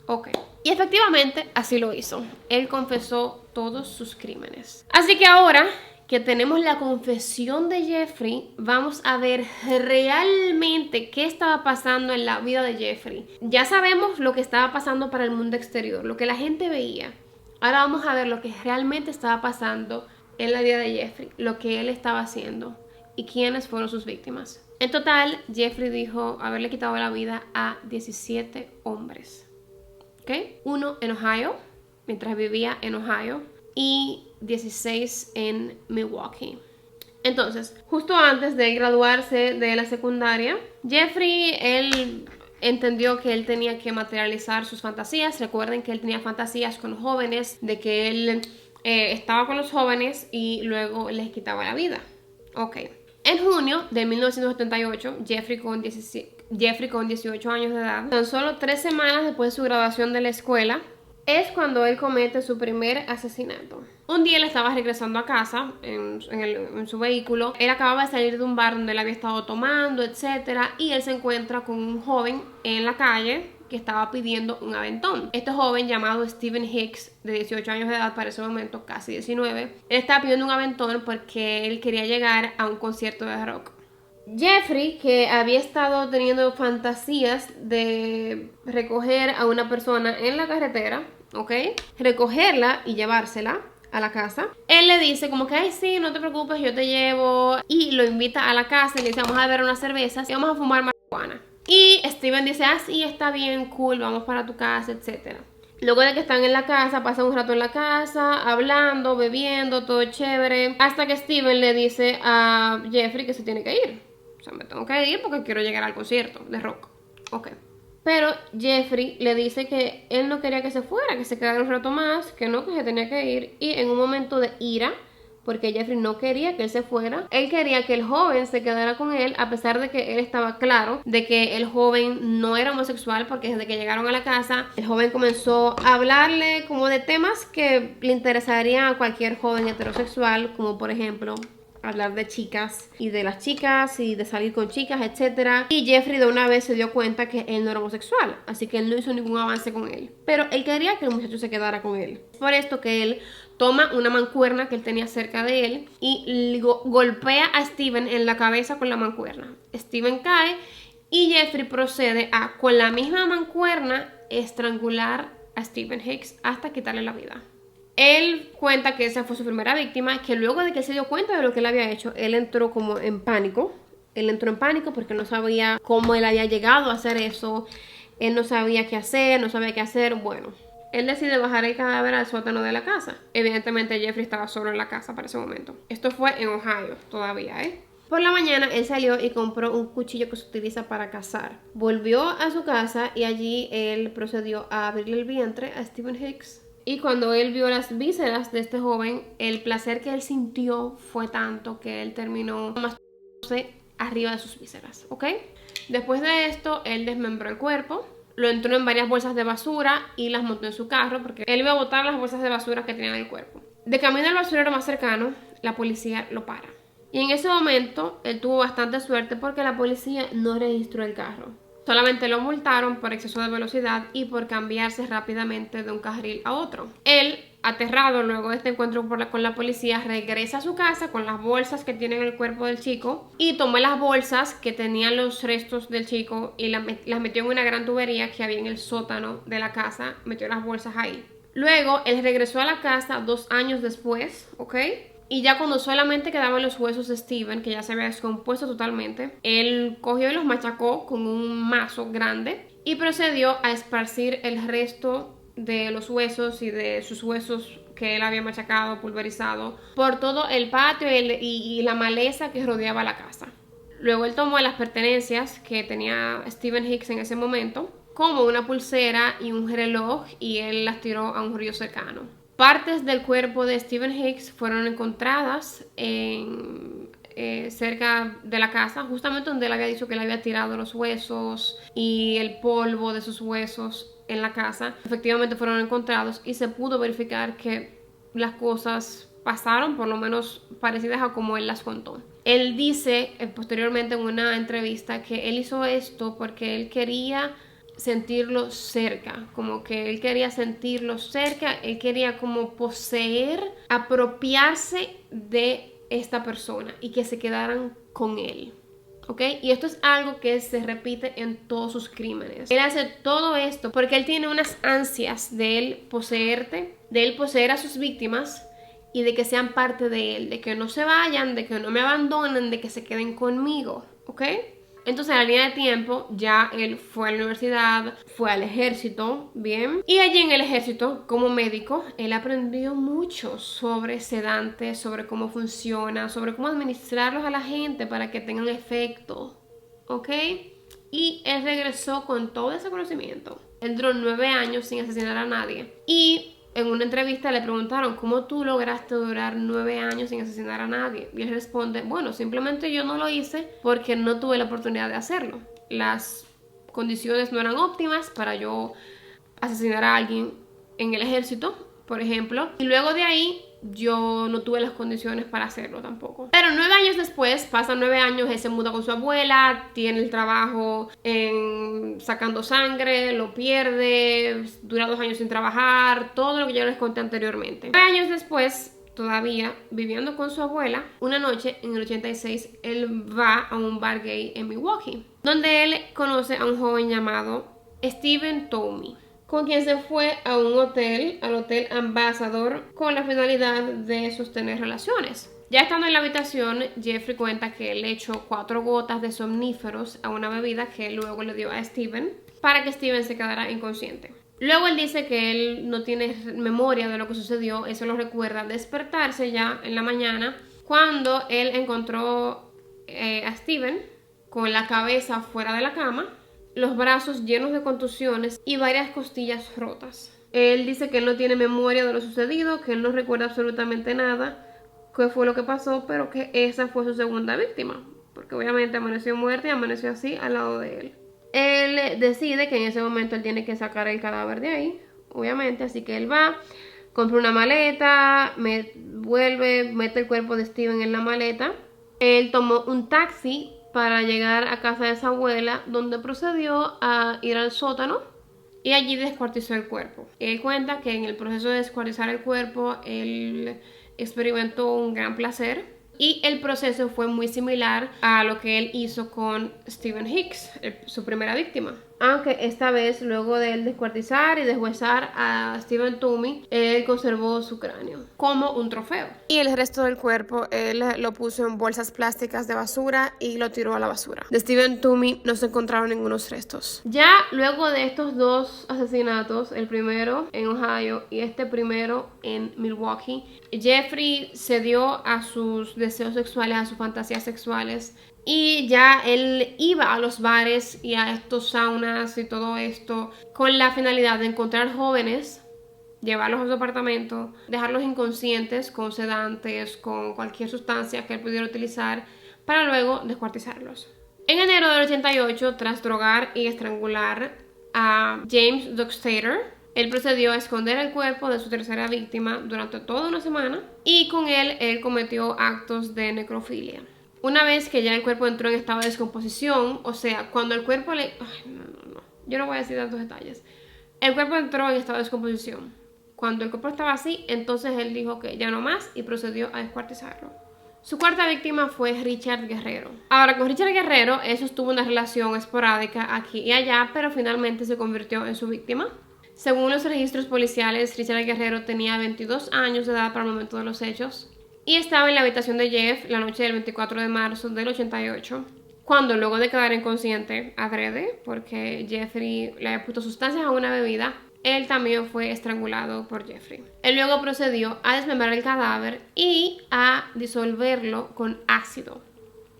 S1: Ok. Y efectivamente así lo hizo. Él confesó todos sus crímenes. Así que ahora que tenemos la confesión de Jeffrey, vamos a ver realmente qué estaba pasando en la vida de Jeffrey. Ya sabemos lo que estaba pasando para el mundo exterior, lo que la gente veía. Ahora vamos a ver lo que realmente estaba pasando en la vida de Jeffrey, lo que él estaba haciendo y quiénes fueron sus víctimas. En total, Jeffrey dijo haberle quitado la vida a 17 hombres. ¿Okay? 1 en Ohio, mientras vivía en Ohio, y 16 en Milwaukee. Entonces, justo antes de graduarse de la secundaria, Jeffrey, él entendió que él tenía que materializar sus fantasías. Recuerden que él tenía fantasías con jóvenes, de que él estaba con los jóvenes y luego les quitaba la vida. Ok. En junio de 1978, Jeffrey con 18 años de edad, tan solo 3 semanas después de su graduación de la escuela, es cuando él comete su primer asesinato. Un día él estaba regresando a casa en su vehículo. Él acababa de salir de un bar donde él había estado tomando, etc. Y él se encuentra con un joven en la calle que estaba pidiendo un aventón. Este joven, llamado Stephen Hicks, de 18 años de edad, para ese momento casi 19, él estaba pidiendo un aventón porque él quería llegar a un concierto de rock. Jeffrey, que había estado teniendo fantasías de recoger a una persona en la carretera, ¿ok? Recogerla y llevársela a la casa. Él le dice como que, ay, sí, no te preocupes, yo te llevo. Y lo invita a la casa y le dice, vamos a beber unas cervezas y vamos a fumar marihuana. Y Steven dice, ah, sí, está bien, cool, vamos para tu casa, etc. Luego de que están en la casa, pasan un rato en la casa, hablando, bebiendo, todo chévere, hasta que Steven le dice a Jeffrey que se tiene que ir. O sea, me tengo que ir porque quiero llegar al concierto de rock. Ok. Pero Jeffrey le dice que él no quería que se fuera, que se quedara un rato más, que no, que se tenía que ir. Y en un momento de ira, porque Jeffrey no quería que él se fuera, él quería que el joven se quedara con él, a pesar de que él estaba claro de que el joven no era homosexual, porque desde que llegaron a la casa, el joven comenzó a hablarle como de temas que le interesarían a cualquier joven heterosexual, como por ejemplo hablar de chicas y de las chicas y de salir con chicas, etc. Y Jeffrey de una vez se dio cuenta que él no era homosexual, así que él no hizo ningún avance con él. Pero él quería que el muchacho se quedara con él. Por esto que él toma una mancuerna que él tenía cerca de él y golpea a Steven en la cabeza con la mancuerna. Steven cae y Jeffrey procede a, con la misma mancuerna, estrangular a Steven Hicks hasta quitarle la vida. Él cuenta que esa fue su primera víctima, que luego de que se dio cuenta de lo que él había hecho, él entró como en pánico. Él entró en pánico porque no sabía cómo él había llegado a hacer eso. Él no sabía qué hacer, no sabía qué hacer. Bueno, él decide bajar el cadáver al sótano de la casa. Evidentemente Jeffrey estaba solo en la casa para ese momento. Esto fue en Ohio todavía, Por la mañana él salió y compró un cuchillo que se utiliza para cazar. Volvió a su casa y allí él procedió a abrirle el vientre a Steven Hicks. Y cuando él vio las vísceras de este joven, el placer que él sintió fue tanto que él terminó masturbándose arriba de sus vísceras, ¿ok? Después de esto, él desmembró el cuerpo, lo entró en varias bolsas de basura y las montó en su carro porque él iba a botar las bolsas de basura que tenía en el cuerpo. De camino al basurero más cercano, la policía lo para. Y en ese momento, él tuvo bastante suerte porque la policía no registró el carro. Solamente lo multaron por exceso de velocidad y por cambiarse rápidamente de un carril a otro. Él, aterrado luego de este encuentro con la policía, regresa a su casa con las bolsas que tienen el cuerpo del chico y tomó las bolsas que tenían los restos del chico y las metió en una gran tubería que había en el sótano de la casa. Metió las bolsas ahí. Luego, él regresó a la casa 2 años después, ¿ok? Y ya cuando solamente quedaban los huesos de Steven, que ya se había descompuesto totalmente, él cogió y los machacó con un mazo grande y procedió a esparcir el resto de los huesos y de sus huesos que él había machacado, pulverizado, por todo el patio y la maleza que rodeaba la casa. Luego él tomó las pertenencias que tenía Steven Hicks en ese momento, como una pulsera y un reloj, y él las tiró a un río cercano. Partes del cuerpo de Steven Hicks fueron encontradas cerca de la casa, justamente donde él había dicho que le había tirado los huesos y el polvo de sus huesos en la casa. Efectivamente fueron encontrados y se pudo verificar que las cosas pasaron, por lo menos parecidas a como él las contó. Él dice posteriormente en una entrevista que él hizo esto porque él quería sentirlo cerca, como que él quería sentirlo cerca, él quería como poseer, apropiarse de esta persona y que se quedaran con él, ¿ok? Y esto es algo que se repite en todos sus crímenes. Él hace todo esto porque él tiene unas ansias de él poseerte, de él poseer a sus víctimas y de que sean parte de él, de que no se vayan, de que no me abandonen, de que se queden conmigo, ¿ok? Entonces, en la línea de tiempo, ya él fue a la universidad, fue al ejército, ¿bien? Y allí en el ejército, como médico, él aprendió mucho sobre sedantes, sobre cómo funciona, sobre cómo administrarlos a la gente para que tengan efecto, ¿ok? Y él regresó con todo ese conocimiento. Él duró 9 años sin asesinar a nadie. Y en una entrevista le preguntaron, ¿cómo tú lograste durar 9 años sin asesinar a nadie? Y él responde, bueno, simplemente yo no lo hice porque no tuve la oportunidad de hacerlo. Las condiciones no eran óptimas para yo asesinar a alguien en el ejército, por ejemplo. Y luego de ahí yo no tuve las condiciones para hacerlo tampoco. Pero 9 años después, pasan 9 años, él se muda con su abuela, tiene el trabajo sacando sangre, lo pierde, dura 2 años sin trabajar, todo lo que yo les conté anteriormente. 9 años después, todavía viviendo con su abuela, una noche en el 86, él va a un bar gay en Milwaukee, donde él conoce a un joven llamado Steven Toomey, con quien se fue a un hotel, al Hotel Ambassador, con la finalidad de sostener relaciones. Ya estando en la habitación, Jeffrey cuenta que él echó 4 gotas de somníferos a una bebida que luego le dio a Steven para que Steven se quedara inconsciente. Luego él dice que él no tiene memoria de lo que sucedió, eso lo recuerda despertarse ya en la mañana cuando él encontró a Steven con la cabeza fuera de la cama, los brazos llenos de contusiones y varias costillas rotas. Él dice que él no tiene memoria de lo sucedido, que él no recuerda absolutamente nada, qué fue lo que pasó, pero que esa fue su segunda víctima, porque obviamente amaneció muerta y amaneció así al lado de él. Él decide que en ese momento él tiene que sacar el cadáver de ahí, obviamente, así que él va, compra una maleta, vuelve, mete el cuerpo de Steven en la maleta. Él tomó un taxi para llegar a casa de su abuela, donde procedió a ir al sótano y allí descuartizó el cuerpo. Él cuenta que en el proceso de descuartizar el cuerpo, él experimentó un gran placer. Y el proceso fue muy similar a lo que él hizo con Steven Hicks, su primera víctima. Aunque esta vez, luego de él descuartizar y deshuesar a Steven Toomey, él conservó su cráneo como un trofeo. Y el resto del cuerpo él lo puso en bolsas plásticas de basura y lo tiró a la basura. De Steven Toomey no se encontraron ningunos restos. Ya luego de estos dos asesinatos, el primero en Ohio y este primero en Milwaukee, Jeffrey cedió a sus deseos sexuales, a sus fantasías sexuales. Y ya él iba a los bares y a estos saunas y todo esto con la finalidad de encontrar jóvenes, llevarlos a su apartamento, dejarlos inconscientes con sedantes, con cualquier sustancia que él pudiera utilizar para luego descuartizarlos. En enero del 88, tras drogar y estrangular a James Dockstader, él procedió a esconder el cuerpo de su tercera víctima durante toda una semana y con él cometió actos de necrofilia. Una vez que ya el cuerpo entró en estado de descomposición, o sea, cuando el cuerpo le... Ay, no. Yo no voy a decir tantos detalles. El cuerpo entró en estado de descomposición. Cuando el cuerpo estaba así, entonces él dijo que ya no más y procedió a descuartizarlo. Su cuarta víctima fue Richard Guerrero. Ahora, con Richard Guerrero, él sostuvo una relación esporádica aquí y allá, pero finalmente se convirtió en su víctima. Según los registros policiales, Richard Guerrero tenía 22 años de edad para el momento de los hechos y estaba en la habitación de Jeff la noche del 24 de marzo del 88, cuando luego de quedar inconsciente adrede, porque Jeffrey le había puesto sustancias a una bebida, él también fue estrangulado por Jeffrey. Él luego procedió a desmembrar el cadáver y a disolverlo con ácido.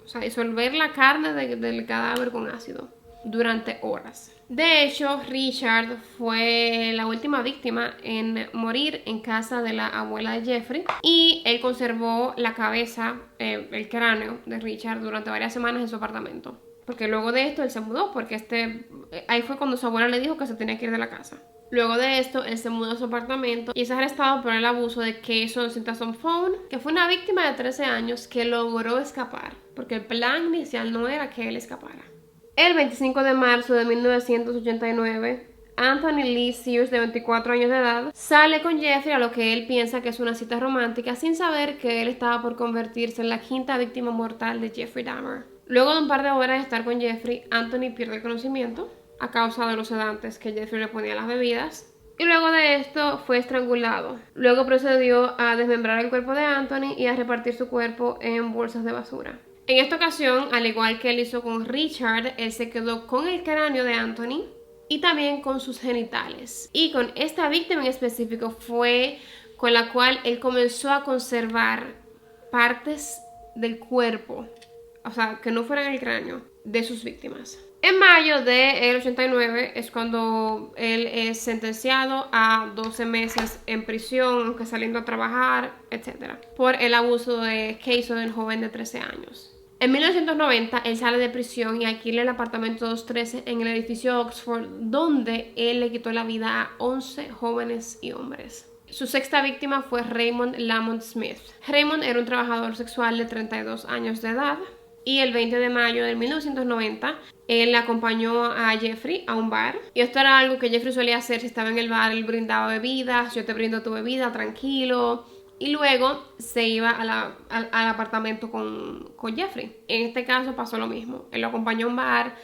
S1: O sea, disolver la carne del cadáver con ácido durante horas. De hecho, Richard fue la última víctima en morir en casa de la abuela de Jeffrey y él conservó la cabeza, el cráneo de Richard durante varias semanas en su apartamento. Porque luego de esto él se mudó, porque ahí fue cuando su abuela le dijo que se tenía que ir de la casa. Luego de esto, él se mudó a su apartamento y es arrestado por el abuso de Cason Sintason Phone, que fue una víctima de 13 años que logró escapar, porque el plan inicial no era que él escapara. El 25 de marzo de 1989, Anthony Lee Sears, de 24 años de edad, sale con Jeffrey a lo que él piensa que es una cita romántica, sin saber que él estaba por convertirse en la quinta víctima mortal de Jeffrey Dahmer. Luego de un par de horas de estar con Jeffrey, Anthony pierde el conocimiento a causa de los sedantes que Jeffrey le ponía a las bebidas. Y luego de esto fue estrangulado. Luego procedió a desmembrar el cuerpo de Anthony y a repartir su cuerpo en bolsas de basura. En esta ocasión, al igual que él hizo con Richard, él se quedó con el cráneo de Anthony y también con sus genitales. Y con esta víctima en específico fue con la cual él comenzó a conservar partes del cuerpo, o sea, que no fueran el cráneo, de sus víctimas. En mayo del 89 es cuando él es sentenciado a 12 meses en prisión, aunque saliendo a trabajar, etc., por el abuso de Cason, el joven de 13 años. En 1990 él sale de prisión y alquila el apartamento 213 en el edificio Oxford, donde él le quitó la vida a 11 jóvenes y hombres. Su sexta víctima fue Raymond Lamont Smith. Raymond era un trabajador sexual de 32 años de edad y el 20 de mayo de 1990 él acompañó a Jeffrey a un bar. Y esto era algo que Jeffrey solía hacer si estaba en el bar. Él brindaba bebidas, yo te brindo tu bebida, tranquilo. Y luego se iba al apartamento con Jeffrey. En este caso pasó lo mismo. Él lo acompañó a un bar,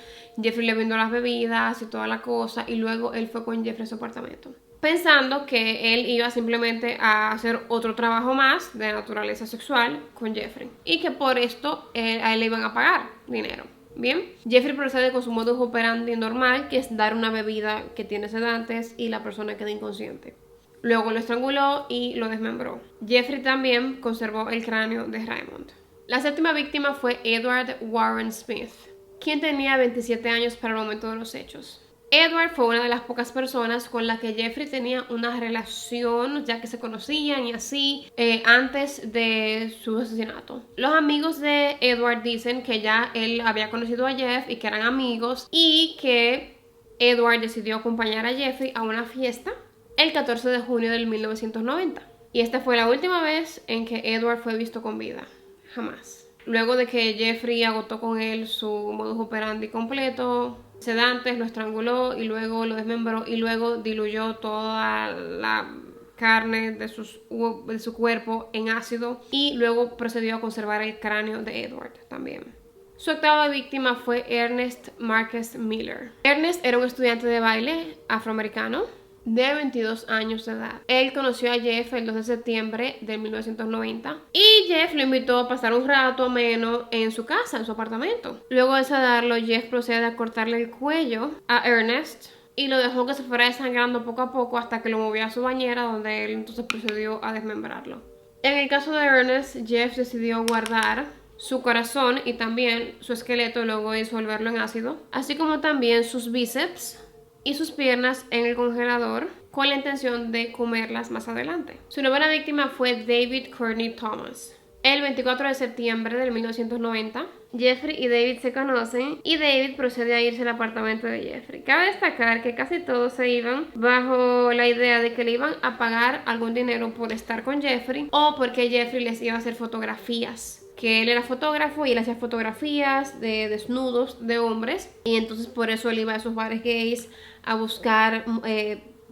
S1: Jeffrey le brindó las bebidas y toda la cosa. Y luego él fue con Jeffrey a su apartamento, pensando que él iba simplemente a hacer otro trabajo más de naturaleza sexual con Jeffrey. Y que por esto a él le iban a pagar dinero. Bien, Jeffrey procede con su modus operandi normal, que es dar una bebida que tiene sedantes y la persona queda inconsciente. Luego lo estranguló y lo desmembró. Jeffrey también conservó el cráneo de Raymond. La séptima víctima fue Edward Warren Smith, quien tenía 27 años para el momento de los hechos. Edward fue una de las pocas personas con las que Jeffrey tenía una relación, ya que se conocían y así, antes de su asesinato. Los amigos de Edward dicen que ya él había conocido a Jeff y que eran amigos, y que Edward decidió acompañar a Jeffrey a una fiesta el 14 de junio del 1990. Y esta fue la última vez en que Edward fue visto con vida. Jamás. Luego de que Jeffrey agotó con él su modus operandi completo, sedantes, lo estranguló y luego lo desmembró y luego diluyó toda la carne de su cuerpo en ácido y luego procedió a conservar el cráneo de Edward también. Su octava víctima fue Ernest Marcus Miller. Ernest era un estudiante de baile afroamericano de 22 años de edad. Él conoció a Jeff el 2 de septiembre de 1990 y Jeff lo invitó a pasar un rato ameno en su casa, en su apartamento. Luego de sedarlo, Jeff procede a cortarle el cuello a Ernest y lo dejó que se fuera desangrando poco a poco hasta que lo movió a su bañera, donde él entonces procedió a desmembrarlo. En el caso de Ernest, Jeff decidió guardar su corazón y también su esqueleto y luego disolverlo en ácido, así como también sus bíceps y sus piernas en el congelador con la intención de comerlas más adelante. Su novena víctima fue David Courtney Thomas. El 24 de septiembre de 1990, Jeffrey y David se conocen y David procede a irse al apartamento de Jeffrey. Cabe destacar que casi todos se iban bajo la idea de que le iban a pagar algún dinero por estar con Jeffrey o porque Jeffrey les iba a hacer fotografías. Que él era fotógrafo y él hacía fotografías de desnudos de hombres y entonces por eso él iba a esos bares gays a buscar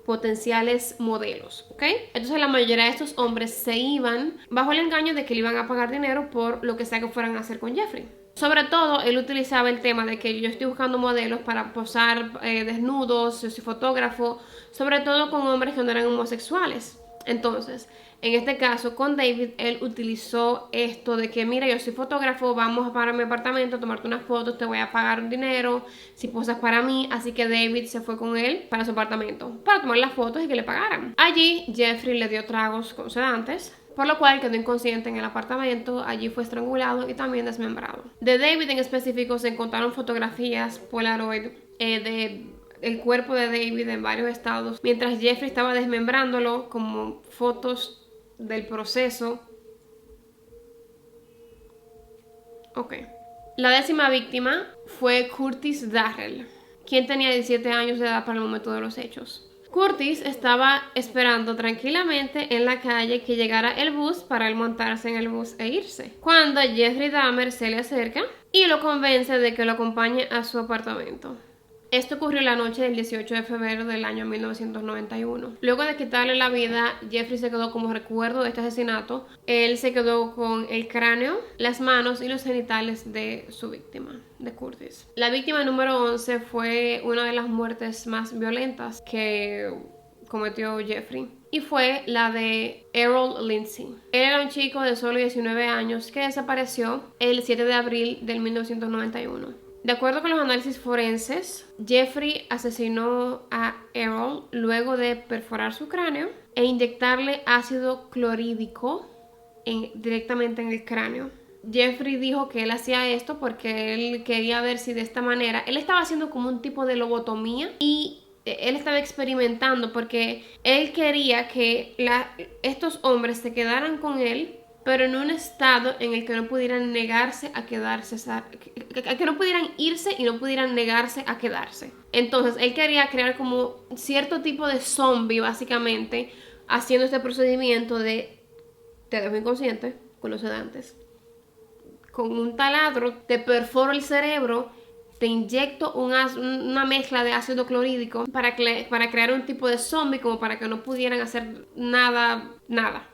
S1: potenciales modelos, ¿ok? Entonces la mayoría de estos hombres se iban bajo el engaño de que le iban a pagar dinero por lo que sea que fueran a hacer con Jeffrey. Sobre todo, él utilizaba el tema de que yo estoy buscando modelos para posar desnudos, yo soy fotógrafo, sobre todo con hombres que no eran homosexuales. Entonces, en este caso con David, él utilizó esto de que mira, yo soy fotógrafo, vamos para mi apartamento a tomarte unas fotos, te voy a pagar un dinero si posas para mí. Así que David se fue con él para su apartamento para tomar las fotos y que le pagaran. Allí Jeffrey le dio tragos con sedantes, por lo cual quedó inconsciente en el apartamento. Allí fue estrangulado y también desmembrado. De David en específico se encontraron fotografías Polaroid el cuerpo de David en varios estados, mientras Jeffrey estaba desmembrándolo, como fotos del proceso. Ok. La décima víctima fue Curtis Darrell, quien tenía 17 años de edad para el momento de los hechos. Curtis estaba esperando tranquilamente en la calle que llegara el bus para él montarse en el bus e irse, cuando Jeffrey Dahmer se le acerca y lo convence de que lo acompañe a su apartamento. Esto ocurrió la noche del 18 de febrero del año 1991. Luego de quitarle la vida, Jeffrey se quedó como recuerdo de este asesinato. Él se quedó con el cráneo, las manos y los genitales de su víctima, de Curtis. La víctima número 11 fue una de las muertes más violentas que cometió Jeffrey, y fue la de Errol Lindsey. Él era un chico de solo 19 años que desapareció el 7 de abril del 1991. De acuerdo con los análisis forenses, Jeffrey asesinó a Errol luego de perforar su cráneo e inyectarle ácido clorhídrico directamente en el cráneo. Jeffrey dijo que él hacía esto porque él quería ver si de esta manera, él estaba haciendo como un tipo de lobotomía y él estaba experimentando porque él quería que estos hombres se quedaran con él, pero en un estado en el que no pudieran negarse a quedarse, que no pudieran irse y no pudieran negarse a quedarse. Entonces, él quería crear como cierto tipo de zombie, básicamente, haciendo este procedimiento de te dejo inconsciente con los sedantes. Con un taladro te perforo el cerebro, te inyecto una mezcla de ácido clorhídrico para crear un tipo de zombie, como para que no pudieran hacer nada,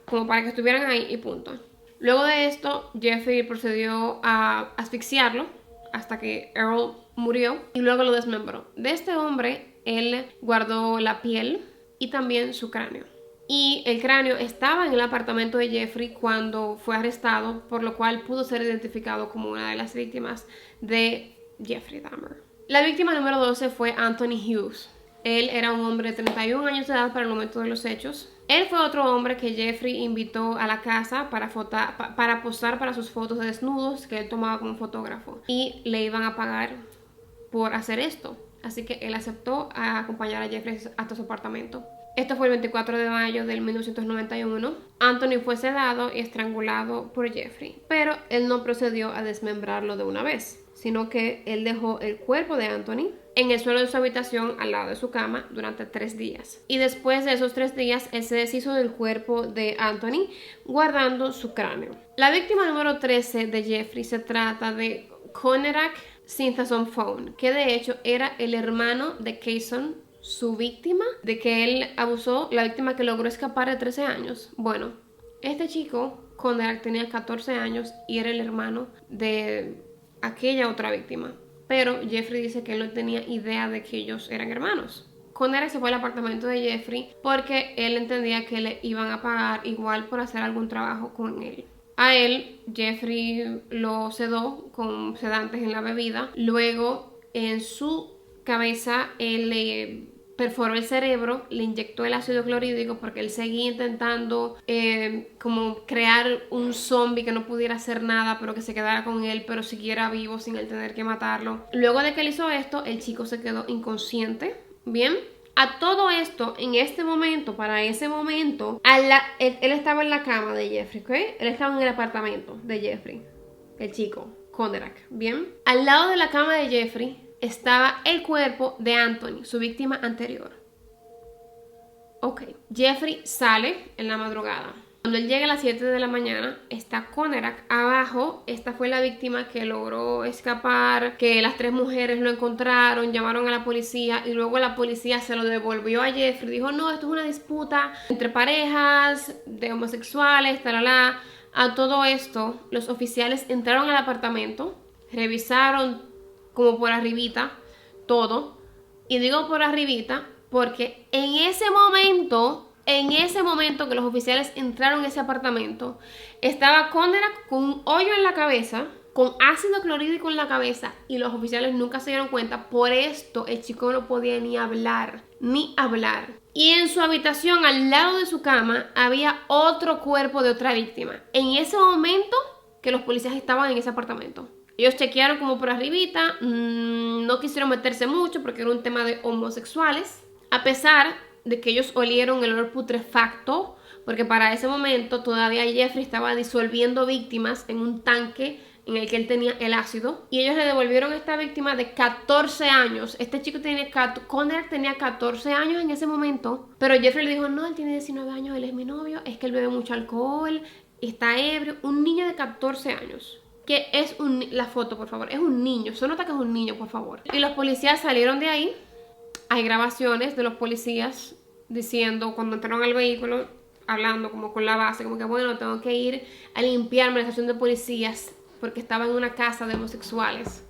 S1: como para que estuvieran ahí y punto. Luego de esto, Jeffrey procedió a asfixiarlo hasta que Errol murió y luego lo desmembró. De este hombre, él guardó la piel y también su cráneo. Y el cráneo estaba en el apartamento de Jeffrey cuando fue arrestado, por lo cual pudo ser identificado como una de las víctimas de Jeffrey Dahmer. La víctima número 12 fue Anthony Hughes. Él era un hombre de 31 años de edad para el momento de los hechos. Él fue otro hombre que Jeffrey invitó a la casa para posar para sus fotos de desnudos que él tomaba como fotógrafo. Y le iban a pagar por hacer esto. Así que él aceptó a acompañar a Jeffrey hasta su apartamento. Esto fue el 24 de mayo del 1991. Anthony fue sedado y estrangulado por Jeffrey, pero él no procedió a desmembrarlo de una vez, sino que él dejó el cuerpo de Anthony en el suelo de su habitación al lado de su cama durante 3 días. Y después de esos 3 días, él se deshizo del cuerpo de Anthony, guardando su cráneo. La víctima número 13 de Jeffrey se trata de Conerak Sinthasomphone, que de hecho era el hermano de Kayson, su víctima, de que él abusó, la víctima que logró escapar de 13 años. Bueno, este chico, Conerak, tenía 14 años y era el hermano de aquella otra víctima. Pero Jeffrey dice que él no tenía idea de que ellos eran hermanos. Conerak se fue al apartamento de Jeffrey porque él entendía que le iban a pagar igual por hacer algún trabajo con él. A él, Jeffrey lo sedó con sedantes en la bebida. Luego, en su cabeza, él le perforó el cerebro, le inyectó el ácido clorhídrico porque él seguía intentando como crear un zombie que no pudiera hacer nada, pero que se quedara con él, pero siguiera vivo sin él tener que matarlo. Luego de que él hizo esto, el chico se quedó inconsciente. Bien. A todo esto, en este momento, para ese momento, él estaba en la cama de Jeffrey, ¿ok? Él estaba en el apartamento de Jeffrey, el chico, Conerak, ¿bien? Al lado de la cama de Jeffrey estaba el cuerpo de Anthony, su víctima anterior. Ok, Jeffrey sale en la madrugada. Cuando él llega a las 7 de la mañana, está Conerak abajo. Esta fue la víctima que logró escapar, que las 3 mujeres lo encontraron, llamaron a la policía y luego la policía se lo devolvió a Jeffrey. Dijo, no, esto es una disputa entre parejas de homosexuales, talala. A todo esto, los oficiales entraron al apartamento, revisaron como por arribita todo. Y digo por arribita porque en ese momento que los oficiales entraron a ese apartamento, estaba Conerak con un hoyo en la cabeza, con ácido clorhídrico en la cabeza, y los oficiales nunca se dieron cuenta. Por esto el chico no podía ni hablar. Y en su habitación, al lado de su cama, había otro cuerpo de otra víctima. En ese momento que los policías estaban en ese apartamento. Ellos chequearon como por arribita, no quisieron meterse mucho porque era un tema de homosexuales, a pesar de que ellos olieron el olor putrefacto, porque para ese momento todavía Jeffrey estaba disolviendo víctimas en un tanque en el que él tenía el ácido, y ellos le devolvieron a esta víctima de 14 años. Este chico Conerak tenía 14 años en ese momento, pero Jeffrey le dijo, no, él tiene 19 años, él es mi novio, es que él bebe mucho alcohol, está ebrio. Un niño de 14 años. Que es la foto, por favor, es un niño, se nota que es un niño, por favor. Y los policías salieron de ahí. Hay grabaciones de los policías diciendo, cuando entraron al vehículo, hablando como con la base, como que bueno, tengo que ir a limpiarme la estación de policías porque estaba en una casa de homosexuales.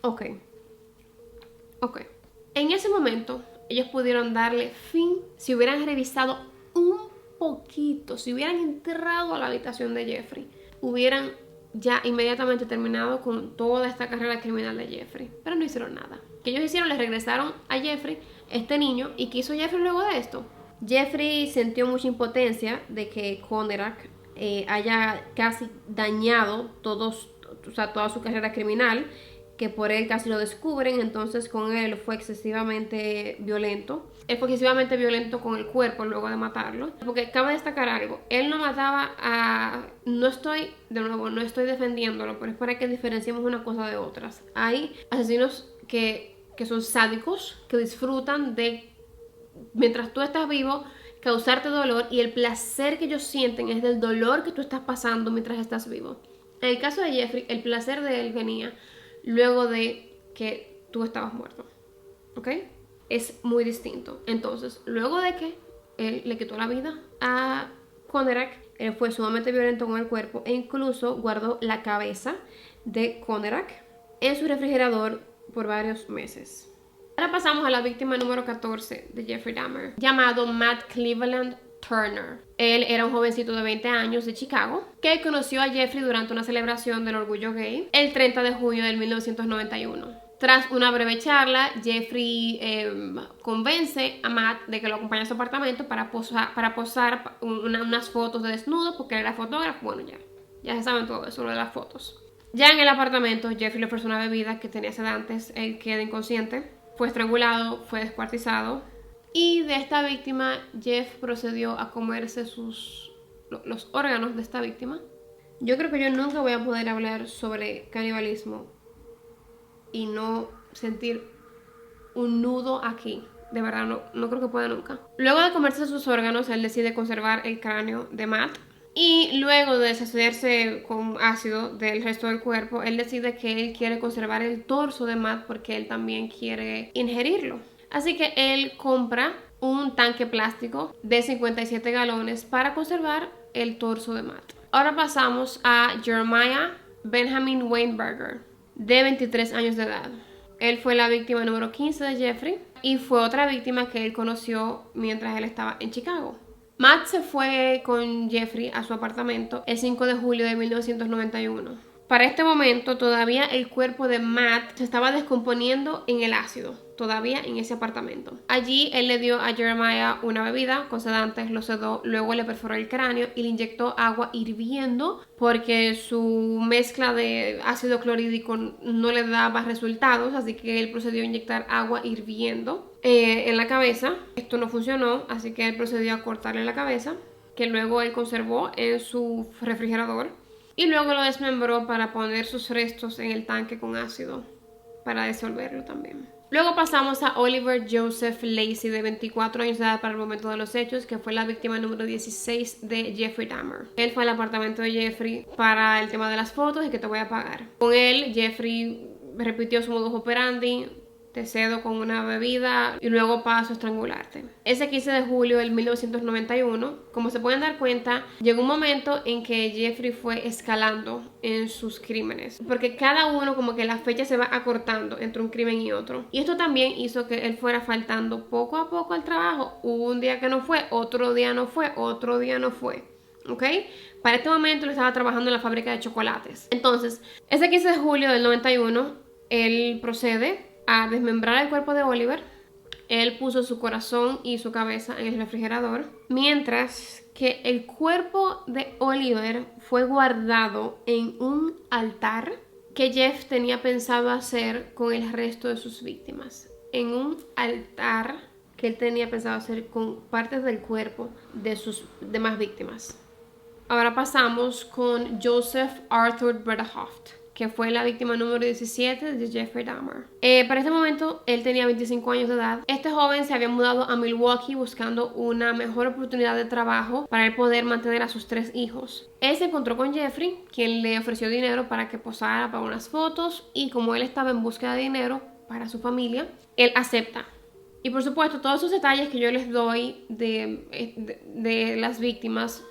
S1: Ok. En ese momento, ellos pudieron darle fin si hubieran revisado un poquito, si hubieran entrado a la habitación de Jeffrey, hubieran ya inmediatamente terminado con toda esta carrera criminal de Jeffrey, pero no hicieron nada. ¿Qué ellos hicieron? Les regresaron a Jeffrey, este niño. ¿Y qué hizo Jeffrey luego de esto? Jeffrey sintió mucha impotencia de que Conerak haya casi dañado toda su carrera criminal, que por él casi lo descubren. Entonces con él fue excesivamente violento. Él fue excesivamente violento con el cuerpo luego de matarlo. Porque cabe destacar algo, él no mataba a... No estoy defendiéndolo, pero es para que diferenciemos una cosa de otras. Hay asesinos que son sádicos, que disfrutan de, mientras tú estás vivo, causarte dolor, y el placer que ellos sienten es del dolor que tú estás pasando mientras estás vivo. En el caso de Jeffrey, el placer de él venía luego de que tú estabas muerto, ¿ok? Es muy distinto. Entonces, luego de que él le quitó la vida a Conerak, él fue sumamente violento con el cuerpo e incluso guardó la cabeza de Conerak en su refrigerador por varios meses. Ahora pasamos a la víctima número 14 de Jeffrey Dahmer, llamado Matt Cleveland Turner. Él era un jovencito de 20 años de Chicago que conoció a Jeffrey durante una celebración del orgullo gay el 30 de junio de 1991. Tras una breve charla, Jeffrey convence a Matt de que lo acompañe a su apartamento para posar unas fotos de desnudo, porque él era fotógrafo. Bueno, ya se saben todo eso, lo de las fotos. Ya en el apartamento, Jeffrey le ofreció una bebida que tenía sedantes. Él queda inconsciente, fue estrangulado, fue descuartizado. Y de esta víctima, Jeff procedió a comerse los órganos de esta víctima. Yo creo que yo nunca voy a poder hablar sobre canibalismo y no sentir un nudo aquí. De verdad, no creo que pueda nunca. Luego de comerse sus órganos, él decide conservar el cráneo de Matt. Y luego de deshacerse con ácido del resto del cuerpo, él decide que él quiere conservar el torso de Matt porque él también quiere ingerirlo. Así que él compra un tanque plástico de 57 galones para conservar el torso de Matt. Ahora pasamos a Jeremiah Benjamin Weinberger, de 23 años de edad. Él fue la víctima número 15 de Jeffrey y fue otra víctima que él conoció mientras él estaba en Chicago. Matt se fue con Jeffrey a su apartamento el 5 de julio de 1991. Para este momento todavía el cuerpo de Matt se estaba descomponiendo en el ácido, todavía en ese apartamento. Allí él le dio a Jeremiah una bebida con sedantes, lo sedó, luego le perforó el cráneo y le inyectó agua hirviendo porque su mezcla de ácido clorhídrico no le daba resultados, así que él procedió a inyectar agua hirviendo en la cabeza. Esto no funcionó, así que él procedió a cortarle la cabeza, que luego él conservó en su refrigerador. Y luego lo desmembró para poner sus restos en el tanque con ácido para disolverlo también. Luego pasamos a Oliver Joseph Lacey, de 24 años de edad para el momento de los hechos, que fue la víctima número 16 de Jeffrey Dahmer. Él fue al apartamento de Jeffrey para el tema de las fotos y que te voy a pagar. Con él, Jeffrey repitió su modus operandi: te cedo con una bebida y luego paso a estrangularte. Ese 15 de julio del 1991, como se pueden dar cuenta, llegó un momento en que Jeffrey fue escalando en sus crímenes, porque cada uno como que la fecha se va acortando entre un crimen y otro. Y esto también hizo que él fuera faltando poco a poco al trabajo. Hubo un día que no fue, otro día no fue, otro día no fue. ¿Ok? Para este momento él estaba trabajando en la fábrica de chocolates. Entonces, ese 15 de julio del 91, él procede a desmembrar el cuerpo de Oliver. Él puso su corazón y su cabeza en el refrigerador, mientras que el cuerpo de Oliver fue guardado en un altar que Jeff tenía pensado hacer con el resto de sus víctimas. En un altar que él tenía pensado hacer con partes del cuerpo de sus demás víctimas. Ahora pasamos con Joseph Arthur Bredehoft, que fue la víctima número 17 de Jeffrey Dahmer. Para este momento, él tenía 25 años de edad. Este joven se había mudado a Milwaukee buscando una mejor oportunidad de trabajo para él poder mantener a sus 3 hijos. Él se encontró con Jeffrey, quien le ofreció dinero para que posara para unas fotos, y como él estaba en búsqueda de dinero para su familia, él acepta. Y por supuesto, todos esos detalles que yo les doy de las víctimas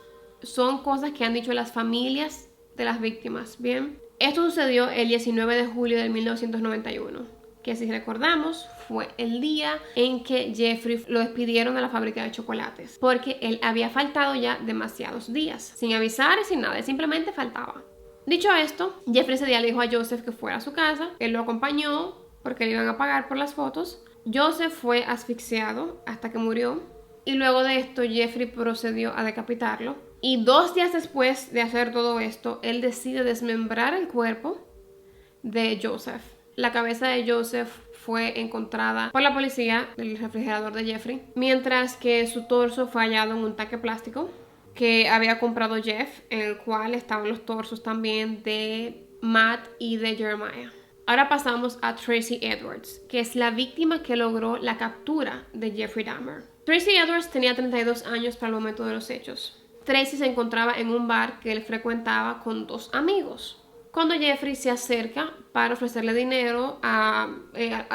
S1: son cosas que han dicho las familias de las víctimas, ¿bien? Esto sucedió el 19 de julio de 1991, que si recordamos fue el día en que Jeffrey lo despidieron de la fábrica de chocolates, porque él había faltado ya demasiados días, sin avisar y sin nada, él simplemente faltaba. Dicho esto, Jeffrey ese día le dijo a Joseph que fuera a su casa, él lo acompañó porque le iban a pagar por las fotos. Joseph fue asfixiado hasta que murió, y luego de esto Jeffrey procedió a decapitarlo. Y 2 días después de hacer todo esto, él decide desmembrar el cuerpo de Joseph. La cabeza de Joseph fue encontrada por la policía del refrigerador de Jeffrey, mientras que su torso fue hallado en un tanque plástico que había comprado Jeff, en el cual estaban los torsos también de Matt y de Jeremiah. Ahora pasamos a Tracy Edwards, que es la víctima que logró la captura de Jeffrey Dahmer. Tracy Edwards tenía 32 años para el momento de los hechos. Tracy se encontraba en un bar que él frecuentaba con 2 amigos, cuando Jeffrey se acerca para ofrecerle dinero a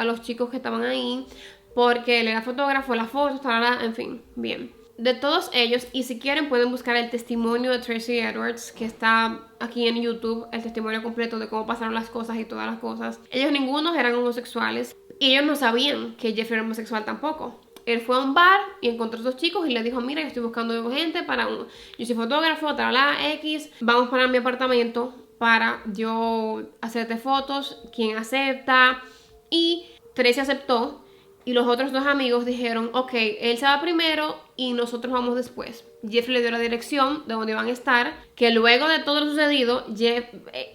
S1: los chicos que estaban ahí, porque él era fotógrafo, las fotos, en fin, bien. De todos ellos, y si quieren pueden buscar el testimonio de Tracy Edwards, que está aquí en YouTube, el testimonio completo de cómo pasaron las cosas y todas las cosas. Ellos ninguno eran homosexuales, y ellos no sabían que Jeffrey era homosexual tampoco. Él fue a un bar y encontró a estos chicos y les dijo, mira, yo estoy buscando gente yo soy fotógrafo, X, vamos para mi apartamento para yo hacerte fotos, ¿quién acepta? Y Tracy aceptó y los otros dos amigos dijeron, ok, él se va primero y nosotros vamos después. Jeffrey le dio la dirección de donde iban a estar, que luego de todo lo sucedido,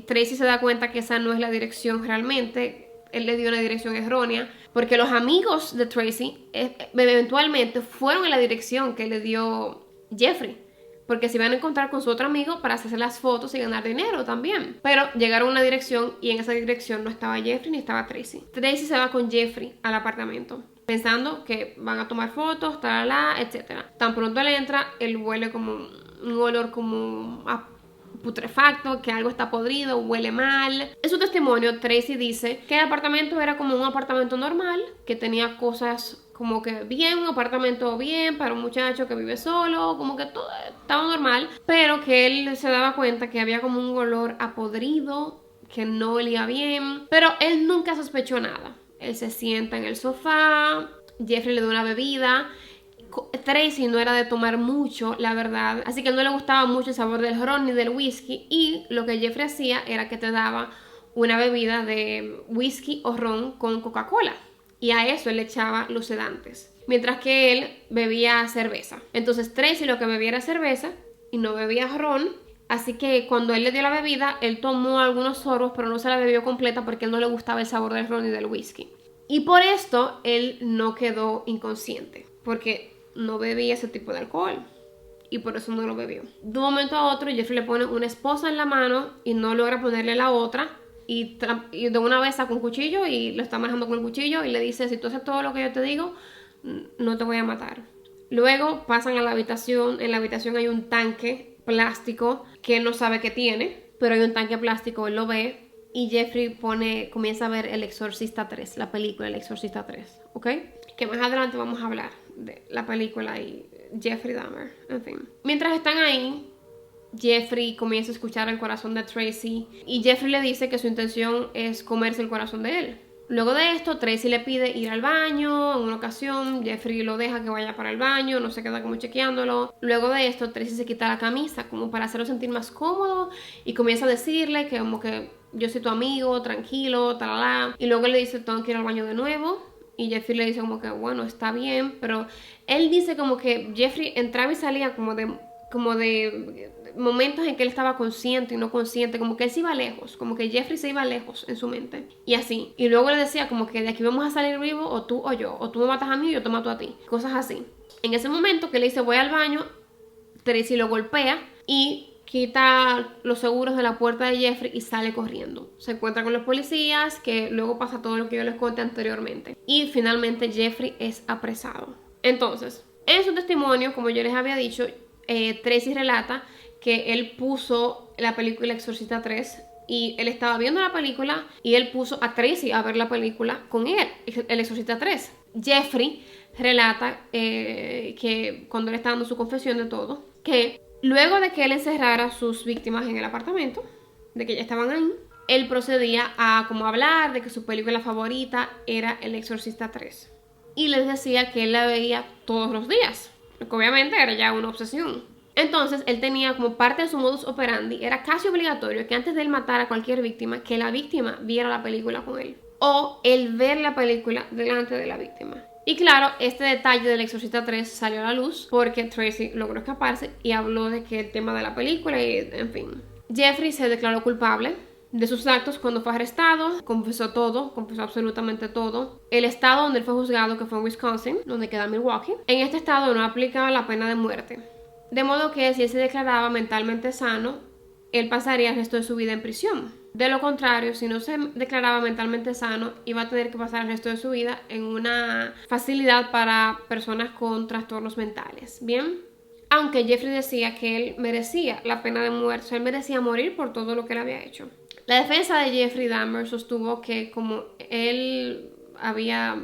S1: Tracy se da cuenta que esa no es la dirección realmente. Él le dio una dirección errónea, porque los amigos de Tracy eventualmente fueron en la dirección que le dio Jeffrey, porque se iban a encontrar con su otro amigo para hacerse las fotos y ganar dinero también. Pero llegaron a una dirección y en esa dirección no estaba Jeffrey ni estaba Tracy. Tracy se va con Jeffrey al apartamento, pensando que van a tomar fotos, etc. Tan pronto él entra, él huele como un olor como a putrefacto, que algo está podrido, huele mal. En su testimonio, Tracy dice que el apartamento era como un apartamento normal, que tenía cosas como que bien, un apartamento bien para un muchacho que vive solo, como que todo estaba normal, pero que él se daba cuenta que había como un olor a podrido, que no olía bien, pero él nunca sospechó nada. Él se sienta en el sofá, Jeffrey le da una bebida. Tracy no era de tomar mucho, la verdad, así que no le gustaba mucho el sabor del ron ni del whisky, y lo que Jeffrey hacía era que te daba una bebida de whisky o ron con Coca-Cola, y a eso él le echaba los sedantes, mientras que él bebía cerveza. Entonces Tracy lo que bebía era cerveza y no bebía ron, así que cuando él le dio la bebida, él tomó algunos sorbos, pero no se la bebió completa porque a él no le gustaba el sabor del ron ni del whisky. Y por esto él no quedó inconsciente, porque no bebía ese tipo de alcohol y por eso no lo bebió. De un momento a otro, Jeffrey le pone una esposa en la mano y no logra ponerle la otra, y de una vez saca un cuchillo y lo está manejando con el cuchillo y le dice, si tú haces todo lo que yo te digo, no te voy a matar. Luego pasan a la habitación. En la habitación hay un tanque plástico que él no sabe qué tiene, pero hay un tanque plástico, él lo ve, y Jeffrey comienza a ver El Exorcista 3, la película El Exorcista 3, ¿ok? Que más adelante vamos a hablar de la película y Jeffrey Dahmer, en fin. Mientras están ahí, Jeffrey comienza a escuchar el corazón de Tracy y Jeffrey le dice que su intención es comerse el corazón de él. Luego de esto, Tracy le pide ir al baño. En una ocasión, Jeffrey lo deja que vaya para el baño, no se queda como chequeándolo. Luego de esto, Tracy se quita la camisa como para hacerlo sentir más cómodo y comienza a decirle que como que yo soy tu amigo, tranquilo, talala. Y luego le dice, tengo que ir al baño de nuevo. Y Jeffrey le dice como que bueno, está bien, pero él dice como que Jeffrey entraba y salía como de momentos en que él estaba consciente y no consciente, como que él se iba lejos, como que Jeffrey se iba lejos en su mente, y así. Y luego le decía como que de aquí vamos a salir vivos, o tú o yo, o tú me matas a mí o yo te mato a ti, cosas así. En ese momento que le dice voy al baño, Tracy lo golpea y quita los seguros de la puerta de Jeffrey y sale corriendo. Se encuentra con los policías, que luego pasa todo lo que yo les conté anteriormente. Y finalmente Jeffrey es apresado. Entonces, en su testimonio, como yo les había dicho, Tracy relata que él puso la película Exorcista 3 y él estaba viendo la película y él puso a Tracy a ver la película con él, El Exorcista 3. Jeffrey relata que cuando él estaba dando su confesión de todo, que luego de que él encerrara a sus víctimas en el apartamento, de que ya estaban ahí, él procedía a como hablar de que su película favorita era El Exorcista 3. Y les decía que él la veía todos los días, porque obviamente era ya una obsesión. Entonces él tenía como parte de su modus operandi, era casi obligatorio que antes de él matar a cualquier víctima, que la víctima viera la película con él, o él ver la película delante de la víctima. Y claro, este detalle del Exorcista 3 salió a la luz porque Tracy logró escaparse y habló de que el tema de la película y en fin. Jeffrey se declaró culpable de sus actos cuando fue arrestado, confesó todo, confesó absolutamente todo. El estado donde él fue juzgado, que fue en Wisconsin, donde queda Milwaukee, en este estado no aplicaba la pena de muerte. De modo que si él se declaraba mentalmente sano, él pasaría el resto de su vida en prisión. De lo contrario, si no se declaraba mentalmente sano, iba a tener que pasar el resto de su vida en una facilidad para personas con trastornos mentales. Bien, aunque Jeffrey decía que él merecía la pena de muerte, o sea, él merecía morir por todo lo que él había hecho. La defensa de Jeffrey Dahmer sostuvo que como él había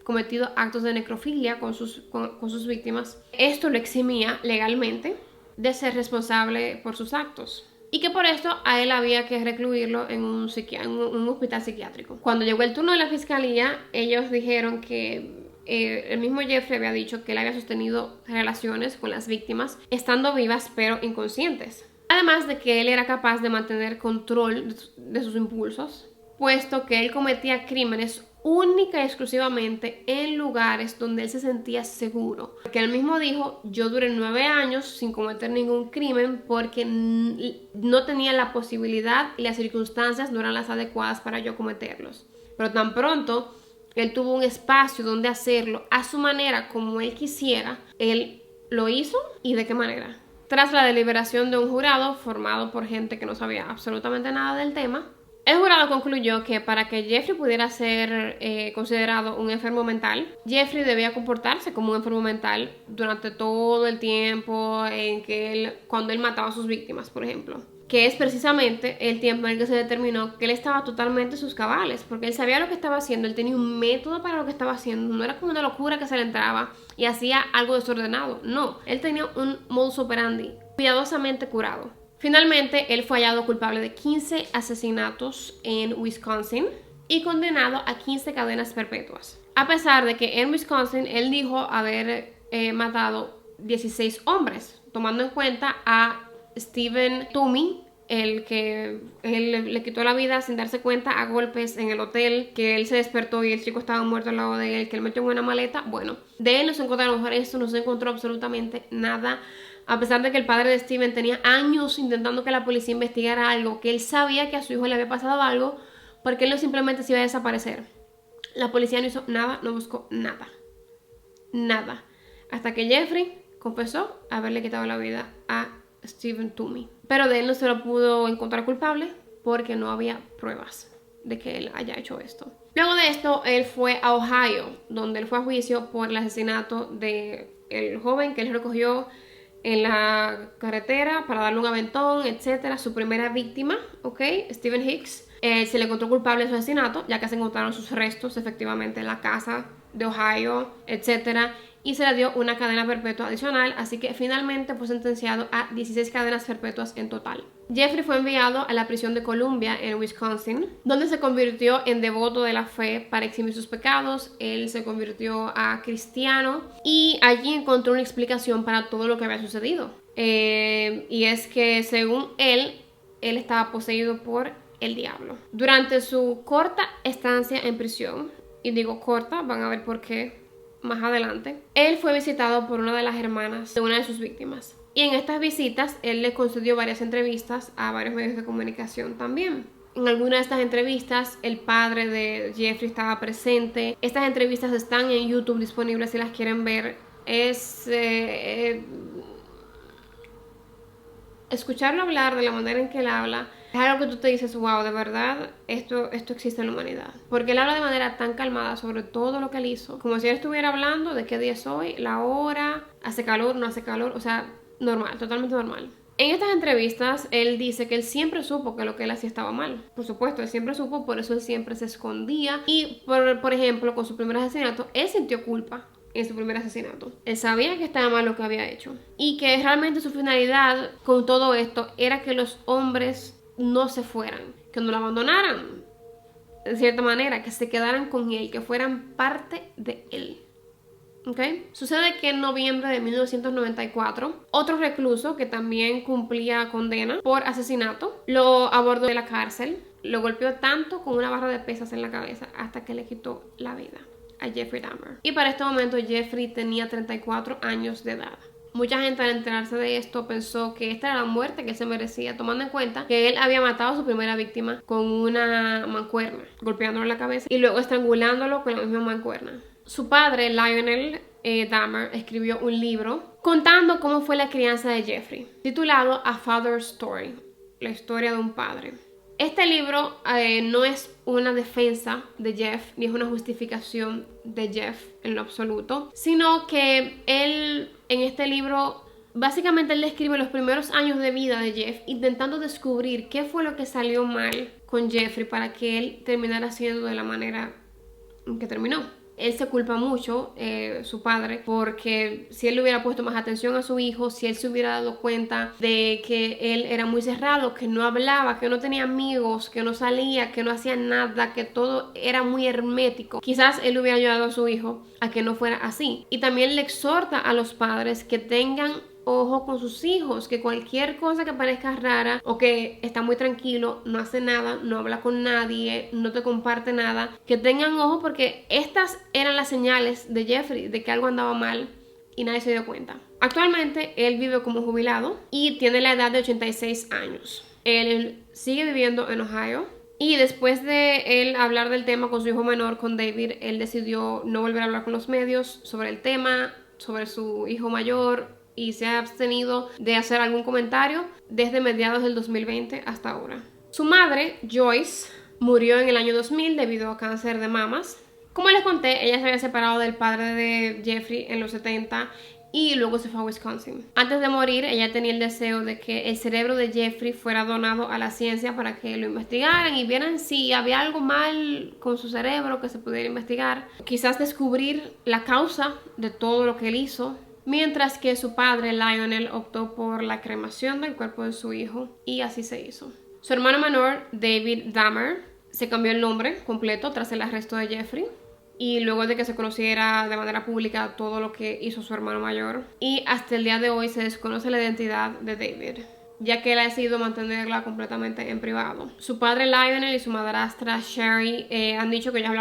S1: cometido actos de necrofilia con sus víctimas, esto lo eximía legalmente de ser responsable por sus actos. Y que por esto a él había que recluirlo en un hospital psiquiátrico. Cuando llegó el turno de la fiscalía, ellos dijeron que el mismo Jeffrey había dicho que él había sostenido relaciones con las víctimas estando vivas pero inconscientes. Además de que él era capaz de mantener control de sus impulsos, puesto que él cometía crímenes única y exclusivamente en lugares donde él se sentía seguro. Porque él mismo dijo, yo duré 9 años sin cometer ningún crimen porque no tenía la posibilidad y las circunstancias no eran las adecuadas para yo cometerlos. Pero tan pronto él tuvo un espacio donde hacerlo a su manera, como él quisiera, él lo hizo. ¿Y de qué manera? Tras la deliberación de un jurado formado por gente que no sabía absolutamente nada del tema, el jurado concluyó que para que Jeffrey pudiera ser considerado un enfermo mental, Jeffrey debía comportarse como un enfermo mental durante todo el tiempo en que cuando él mataba a sus víctimas, por ejemplo. Que es precisamente el tiempo en el que se determinó que él estaba totalmente en sus cabales, porque él sabía lo que estaba haciendo, él tenía un método para lo que estaba haciendo, no era como una locura que se le entraba y hacía algo desordenado, no, él tenía un modus operandi cuidadosamente curado. Finalmente, él fue hallado culpable de 15 asesinatos en Wisconsin y condenado a 15 cadenas perpetuas. A pesar de que en Wisconsin él dijo haber matado 16 hombres, tomando en cuenta a Stephen Toomey, el que él le quitó la vida sin darse cuenta a golpes en el hotel, que él se despertó y el chico estaba muerto al lado de él, que él metió en una maleta. Bueno, de él no se encontraron restos, no se encontró absolutamente nada. A pesar de que el padre de Steven tenía años intentando que la policía investigara algo, que él sabía que a su hijo le había pasado algo, porque él no simplemente se iba a desaparecer. La policía no hizo nada, no buscó nada. Nada. Hasta que Jeffrey confesó haberle quitado la vida a Stephen Toomey. Pero de él no se lo pudo encontrar culpable porque no había pruebas de que él haya hecho esto. Luego de esto, él fue a Ohio, donde él fue a juicio por el asesinato del joven que él recogió en la carretera para darle un aventón, etcétera. Su primera víctima, ¿ok? Stephen Hicks. Se le encontró culpable de su asesinato, ya que se encontraron sus restos efectivamente en la casa de Ohio, etcétera. Y se le dio una cadena perpetua adicional, así que finalmente fue sentenciado a 16 cadenas perpetuas en total. Jeffrey fue enviado a la prisión de Columbia en Wisconsin, donde se convirtió en devoto de la fe para eximir sus pecados. Él se convirtió a cristiano y allí encontró una explicación para todo lo que había sucedido. Y es que según él estaba poseído por el diablo. Durante su corta estancia en prisión, y digo corta, van a ver por qué más adelante, él fue visitado por una de las hermanas de una de sus víctimas. Y en estas visitas, él le concedió varias entrevistas a varios medios de comunicación también. En alguna de estas entrevistas, el padre de Jeffrey estaba presente. Estas entrevistas están en YouTube disponibles si las quieren ver. Escucharlo hablar de la manera en que él habla es algo que tú te dices, wow, de verdad, esto existe en la humanidad. Porque él habla de manera tan calmada sobre todo lo que él hizo, como si él estuviera hablando de qué día es hoy, la hora, hace calor, no hace calor, o sea, normal, totalmente normal. En estas entrevistas, él dice que él siempre supo que lo que él hacía estaba mal. Por supuesto, él siempre supo, por eso él siempre se escondía. Y, por ejemplo, con su primer asesinato, él sintió culpa en su primer asesinato. Él sabía que estaba mal lo que había hecho. Y que realmente su finalidad con todo esto era que los hombres no se fueran, que no lo abandonaran, de cierta manera, que se quedaran con él, que fueran parte de él. ¿Okay? Sucede que en noviembre de 1994, otro recluso que también cumplía condena por asesinato lo abordó de la cárcel, lo golpeó tanto con una barra de pesas en la cabeza hasta que le quitó la vida a Jeffrey Dahmer. Y para este momento Jeffrey tenía 34 años de edad. Mucha gente al enterarse de esto pensó que esta era la muerte que él se merecía, tomando en cuenta que él había matado a su primera víctima con una mancuerna, golpeándolo en la cabeza y luego estrangulándolo con la misma mancuerna. Su padre, Lionel Dahmer, escribió un libro contando cómo fue la crianza de Jeffrey, titulado A Father's Story, la historia de un padre. Este libro no es una defensa de Jeff, ni es una justificación de Jeff en lo absoluto, sino que él, en este libro, básicamente él describe los primeros años de vida de Jeff, intentando descubrir qué fue lo que salió mal con Jeffrey para que él terminara siendo de la manera en que terminó. Él se culpa mucho, su padre, porque si él le hubiera puesto más atención a su hijo, si él se hubiera dado cuenta de que él era muy cerrado, que no hablaba, que no tenía amigos, que no salía, que no hacía nada, que todo era muy hermético, quizás él hubiera ayudado a su hijo a que no fuera así. Y también le exhorta a los padres que tengan ojo con sus hijos, que cualquier cosa que parezca rara o que está muy tranquilo, no hace nada, no habla con nadie, no te comparte nada, que tengan ojo porque estas eran las señales de Jeffrey de que algo andaba mal y nadie se dio cuenta. Actualmente él vive como jubilado y tiene la edad de 86 años. Él sigue viviendo en Ohio. Y después de él hablar del tema con su hijo menor, con David, él decidió no volver a hablar con los medios sobre el tema, sobre su hijo mayor, y se ha abstenido de hacer algún comentario desde mediados del 2020 hasta ahora. Su madre, Joyce, murió en el año 2000 debido a cáncer de mamas. Como les conté, ella se había separado del padre de Jeffrey en los 70 y luego se fue a Wisconsin. Antes de morir, ella tenía el deseo de que el cerebro de Jeffrey fuera donado a la ciencia para que lo investigaran y vieran si había algo mal con su cerebro que se pudiera investigar. Quizás descubrir la causa de todo lo que él hizo. Mientras que su padre, Lionel, optó por la cremación del cuerpo de su hijo y así se hizo. Su hermano menor, David Dahmer, se cambió el nombre completo tras el arresto de Jeffrey y luego de que se conociera de manera pública todo lo que hizo su hermano mayor. Y hasta el día de hoy se desconoce la identidad de David, ya que él ha decidido mantenerla completamente en privado. Su padre Lionel y su madrastra Sherry han dicho que ellos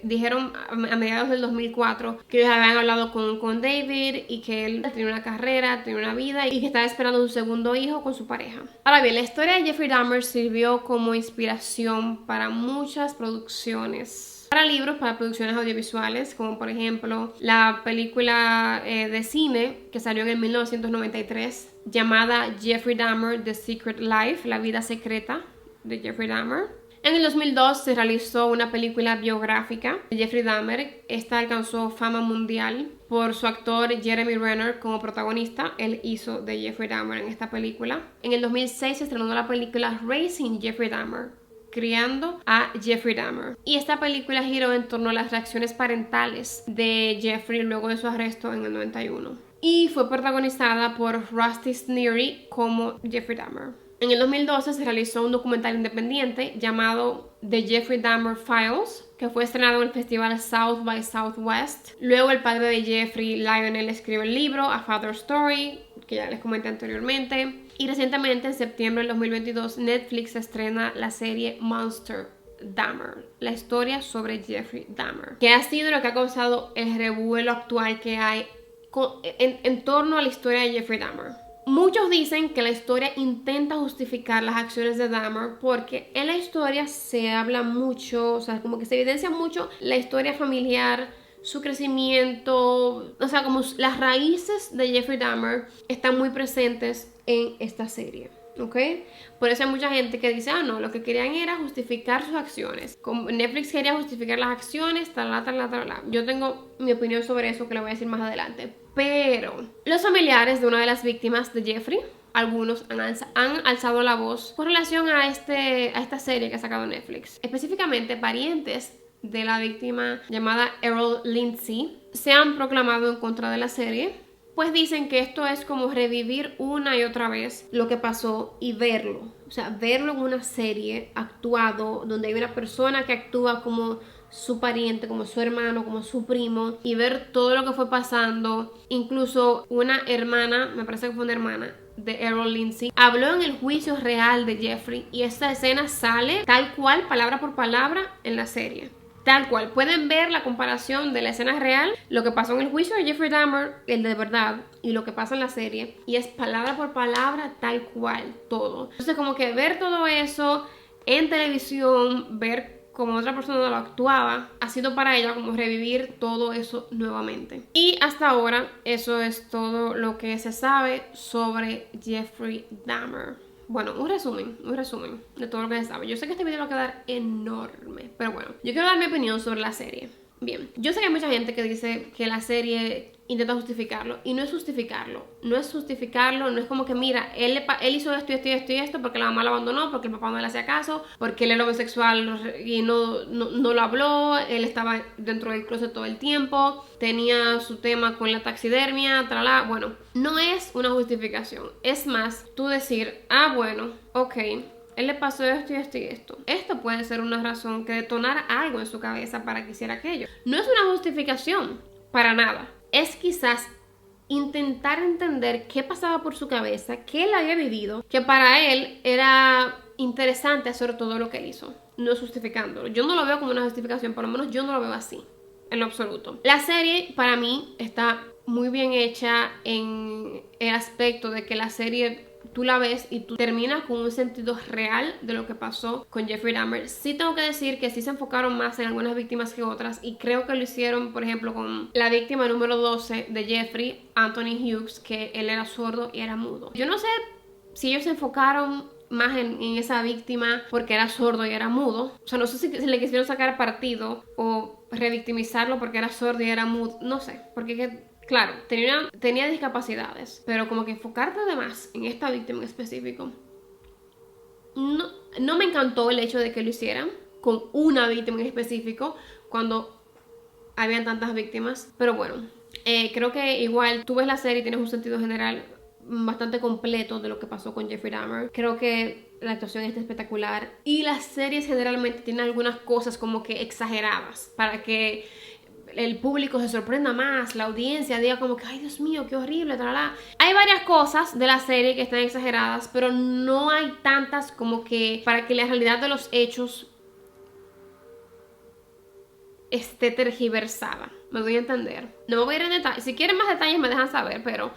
S1: dijeron a mediados del 2004 que ellos habían hablado con David y que él tenía una carrera, tenía una vida y que estaba esperando un segundo hijo con su pareja. Ahora bien, la historia de Jeffrey Dahmer sirvió como inspiración para muchas producciones. Para libros, para producciones audiovisuales, como por ejemplo la película de cine que salió en el 1993 llamada Jeffrey Dahmer, The Secret Life, La vida secreta de Jeffrey Dahmer. En el 2002 se realizó una película biográfica de Jeffrey Dahmer. Esta alcanzó fama mundial por su actor Jeremy Renner como protagonista. Él hizo de Jeffrey Dahmer en esta película. En el 2006 se estrenó la película Raising Jeffrey Dahmer, criando a Jeffrey Dahmer. Y esta película giró en torno a las reacciones parentales de Jeffrey luego de su arresto en el 91. Y fue protagonizada por Rusty Sneary como Jeffrey Dahmer. En el 2012 se realizó un documental independiente llamado The Jeffrey Dahmer Files, que fue estrenado en el festival South by Southwest. Luego el padre de Jeffrey, Lionel, escribe el libro A Father's Story, que ya les comenté anteriormente. Y recientemente, en septiembre del 2022, Netflix estrena la serie Monster Dahmer, la historia sobre Jeffrey Dahmer, que ha sido lo que ha causado el revuelo actual que hay en torno a la historia de Jeffrey Dahmer. Muchos dicen que la historia intenta justificar las acciones de Dahmer porque en la historia se habla mucho, o sea, como que se evidencia mucho la historia familiar, su crecimiento, o sea, como las raíces de Jeffrey Dahmer están muy presentes en esta serie, ¿ok? Por eso hay mucha gente que dice, no, lo que querían era justificar sus acciones. Como Netflix quería justificar las acciones, tal. Yo tengo mi opinión sobre eso que le voy a decir más adelante. Pero los familiares de una de las víctimas de Jeffrey, algunos han alzado la voz con relación a esta serie que ha sacado Netflix. Específicamente, parientes de la víctima llamada Errol Lindsey se han proclamado en contra de la serie, pues dicen que esto es como revivir una y otra vez lo que pasó y verlo. O sea, verlo en una serie actuado, donde hay una persona que actúa como su pariente, como su hermano, como su primo, y ver todo lo que fue pasando. Incluso una hermana, me parece que fue una hermana de Errol Lindsey, habló en el juicio real de Jeffrey y esta escena sale tal cual, palabra por palabra, en la serie. Tal cual, pueden ver la comparación de la escena real, lo que pasó en el juicio de Jeffrey Dahmer, el de verdad, y lo que pasa en la serie, y es palabra por palabra, tal cual, todo. Entonces como que ver todo eso en televisión, ver como otra persona lo actuaba, ha sido para ella como revivir todo eso nuevamente. Y hasta ahora, eso es todo lo que se sabe sobre Jeffrey Dahmer. Bueno, un resumen de todo lo que se sabe. Yo sé que este video va a quedar enorme, pero bueno, yo quiero dar mi opinión sobre la serie. Bien, yo sé que hay mucha gente que dice que la serie intenta justificarlo. Y no es justificarlo. No es como que, mira, él hizo esto y esto y esto y esto porque la mamá lo abandonó, porque el papá no le hacía caso, porque él era homosexual y no lo habló, él estaba dentro del closet todo el tiempo, tenía su tema con la taxidermia, tralá. Bueno, no es una justificación. Es más, tú decir, bueno, ok, él le pasó esto y esto y esto. Esto puede ser una razón que detonara algo en su cabeza para que hiciera aquello. No es una justificación, para nada. Es quizás intentar entender qué pasaba por su cabeza, qué él había vivido, que para él era interesante hacer todo lo que él hizo. No es justificándolo. Yo no lo veo como una justificación, por lo menos yo no lo veo así, en lo absoluto. La serie, para mí, está muy bien hecha en el aspecto de que la serie tú la ves y tú terminas con un sentido real de lo que pasó con Jeffrey Dahmer. Sí tengo que decir que sí se enfocaron más en algunas víctimas que otras, y creo que lo hicieron, por ejemplo, con la víctima número 12 de Jeffrey, Anthony Hughes, que él era sordo y era mudo. Yo no sé si ellos se enfocaron más en esa víctima porque era sordo y era mudo. O sea, no sé si le quisieron sacar partido o revictimizarlo porque era sordo y era mudo. No sé, porque claro, tenía discapacidades, pero como que enfocarte además en esta víctima en específico, no me encantó el hecho de que lo hicieran con una víctima en específico cuando habían tantas víctimas. Pero bueno, creo que igual tú ves la serie y tienes un sentido general bastante completo de lo que pasó con Jeffrey Dahmer. Creo que la actuación está espectacular y las series generalmente tienen algunas cosas como que exageradas para que el público se sorprenda más, la audiencia diga como que ay Dios mío, qué horrible, tralala. Hay varias cosas de la serie que están exageradas, pero no hay tantas como que para que la realidad de los hechos esté tergiversada. Me doy a entender. No me voy a ir en detalle. Si quieren más detalles me dejan saber, pero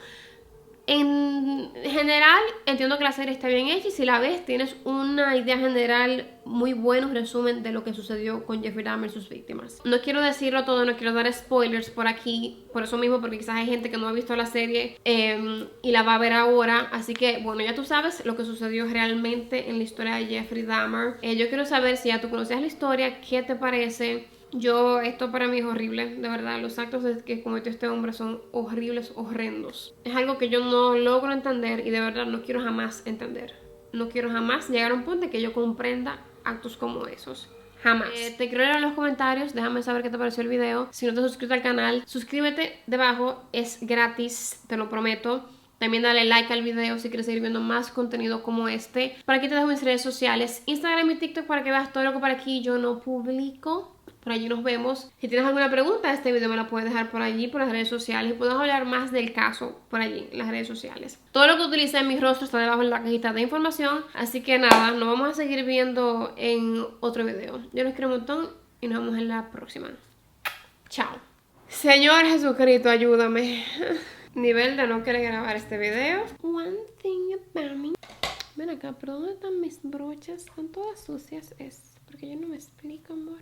S1: en general entiendo que la serie está bien hecha y si la ves tienes una idea general muy buena, un resumen de lo que sucedió con Jeffrey Dahmer y sus víctimas. No quiero decirlo todo, no quiero dar spoilers por aquí, por eso mismo, porque quizás hay gente que no ha visto la serie y la va a ver ahora. Así que bueno, ya tú sabes lo que sucedió realmente en la historia de Jeffrey Dahmer. Yo quiero saber si ya tú conocías la historia, ¿qué te parece? Esto para mí es horrible, de verdad. Los actos que cometió este hombre son horribles, horrendos. Es algo que yo no logro entender y de verdad no quiero jamás entender. No quiero jamás llegar a un punto en que yo comprenda actos como esos. Jamás. Te quiero leer en los comentarios, déjame saber qué te pareció el video. Si no te has suscrito al canal, suscríbete debajo, es gratis, te lo prometo. También dale like al video si quieres seguir viendo más contenido como este. Por aquí te dejo mis redes sociales, Instagram y TikTok, para que veas todo lo que por aquí yo no publico. Por allí nos vemos. Si tienes alguna pregunta de este video me la puedes dejar por allí, por las redes sociales, y podemos hablar más del caso por allí, en las redes sociales. Todo lo que utilicé en mi rostro está debajo en la cajita de información. Así que nada, nos vamos a seguir viendo en otro video. Yo los quiero un montón y nos vemos en la próxima. Chao. Señor Jesucristo, ayúdame. Nivel de no querer grabar este video. One thing about me. Ven acá, pero ¿dónde están mis brochas? Están todas sucias. Porque yo no me explico, amor.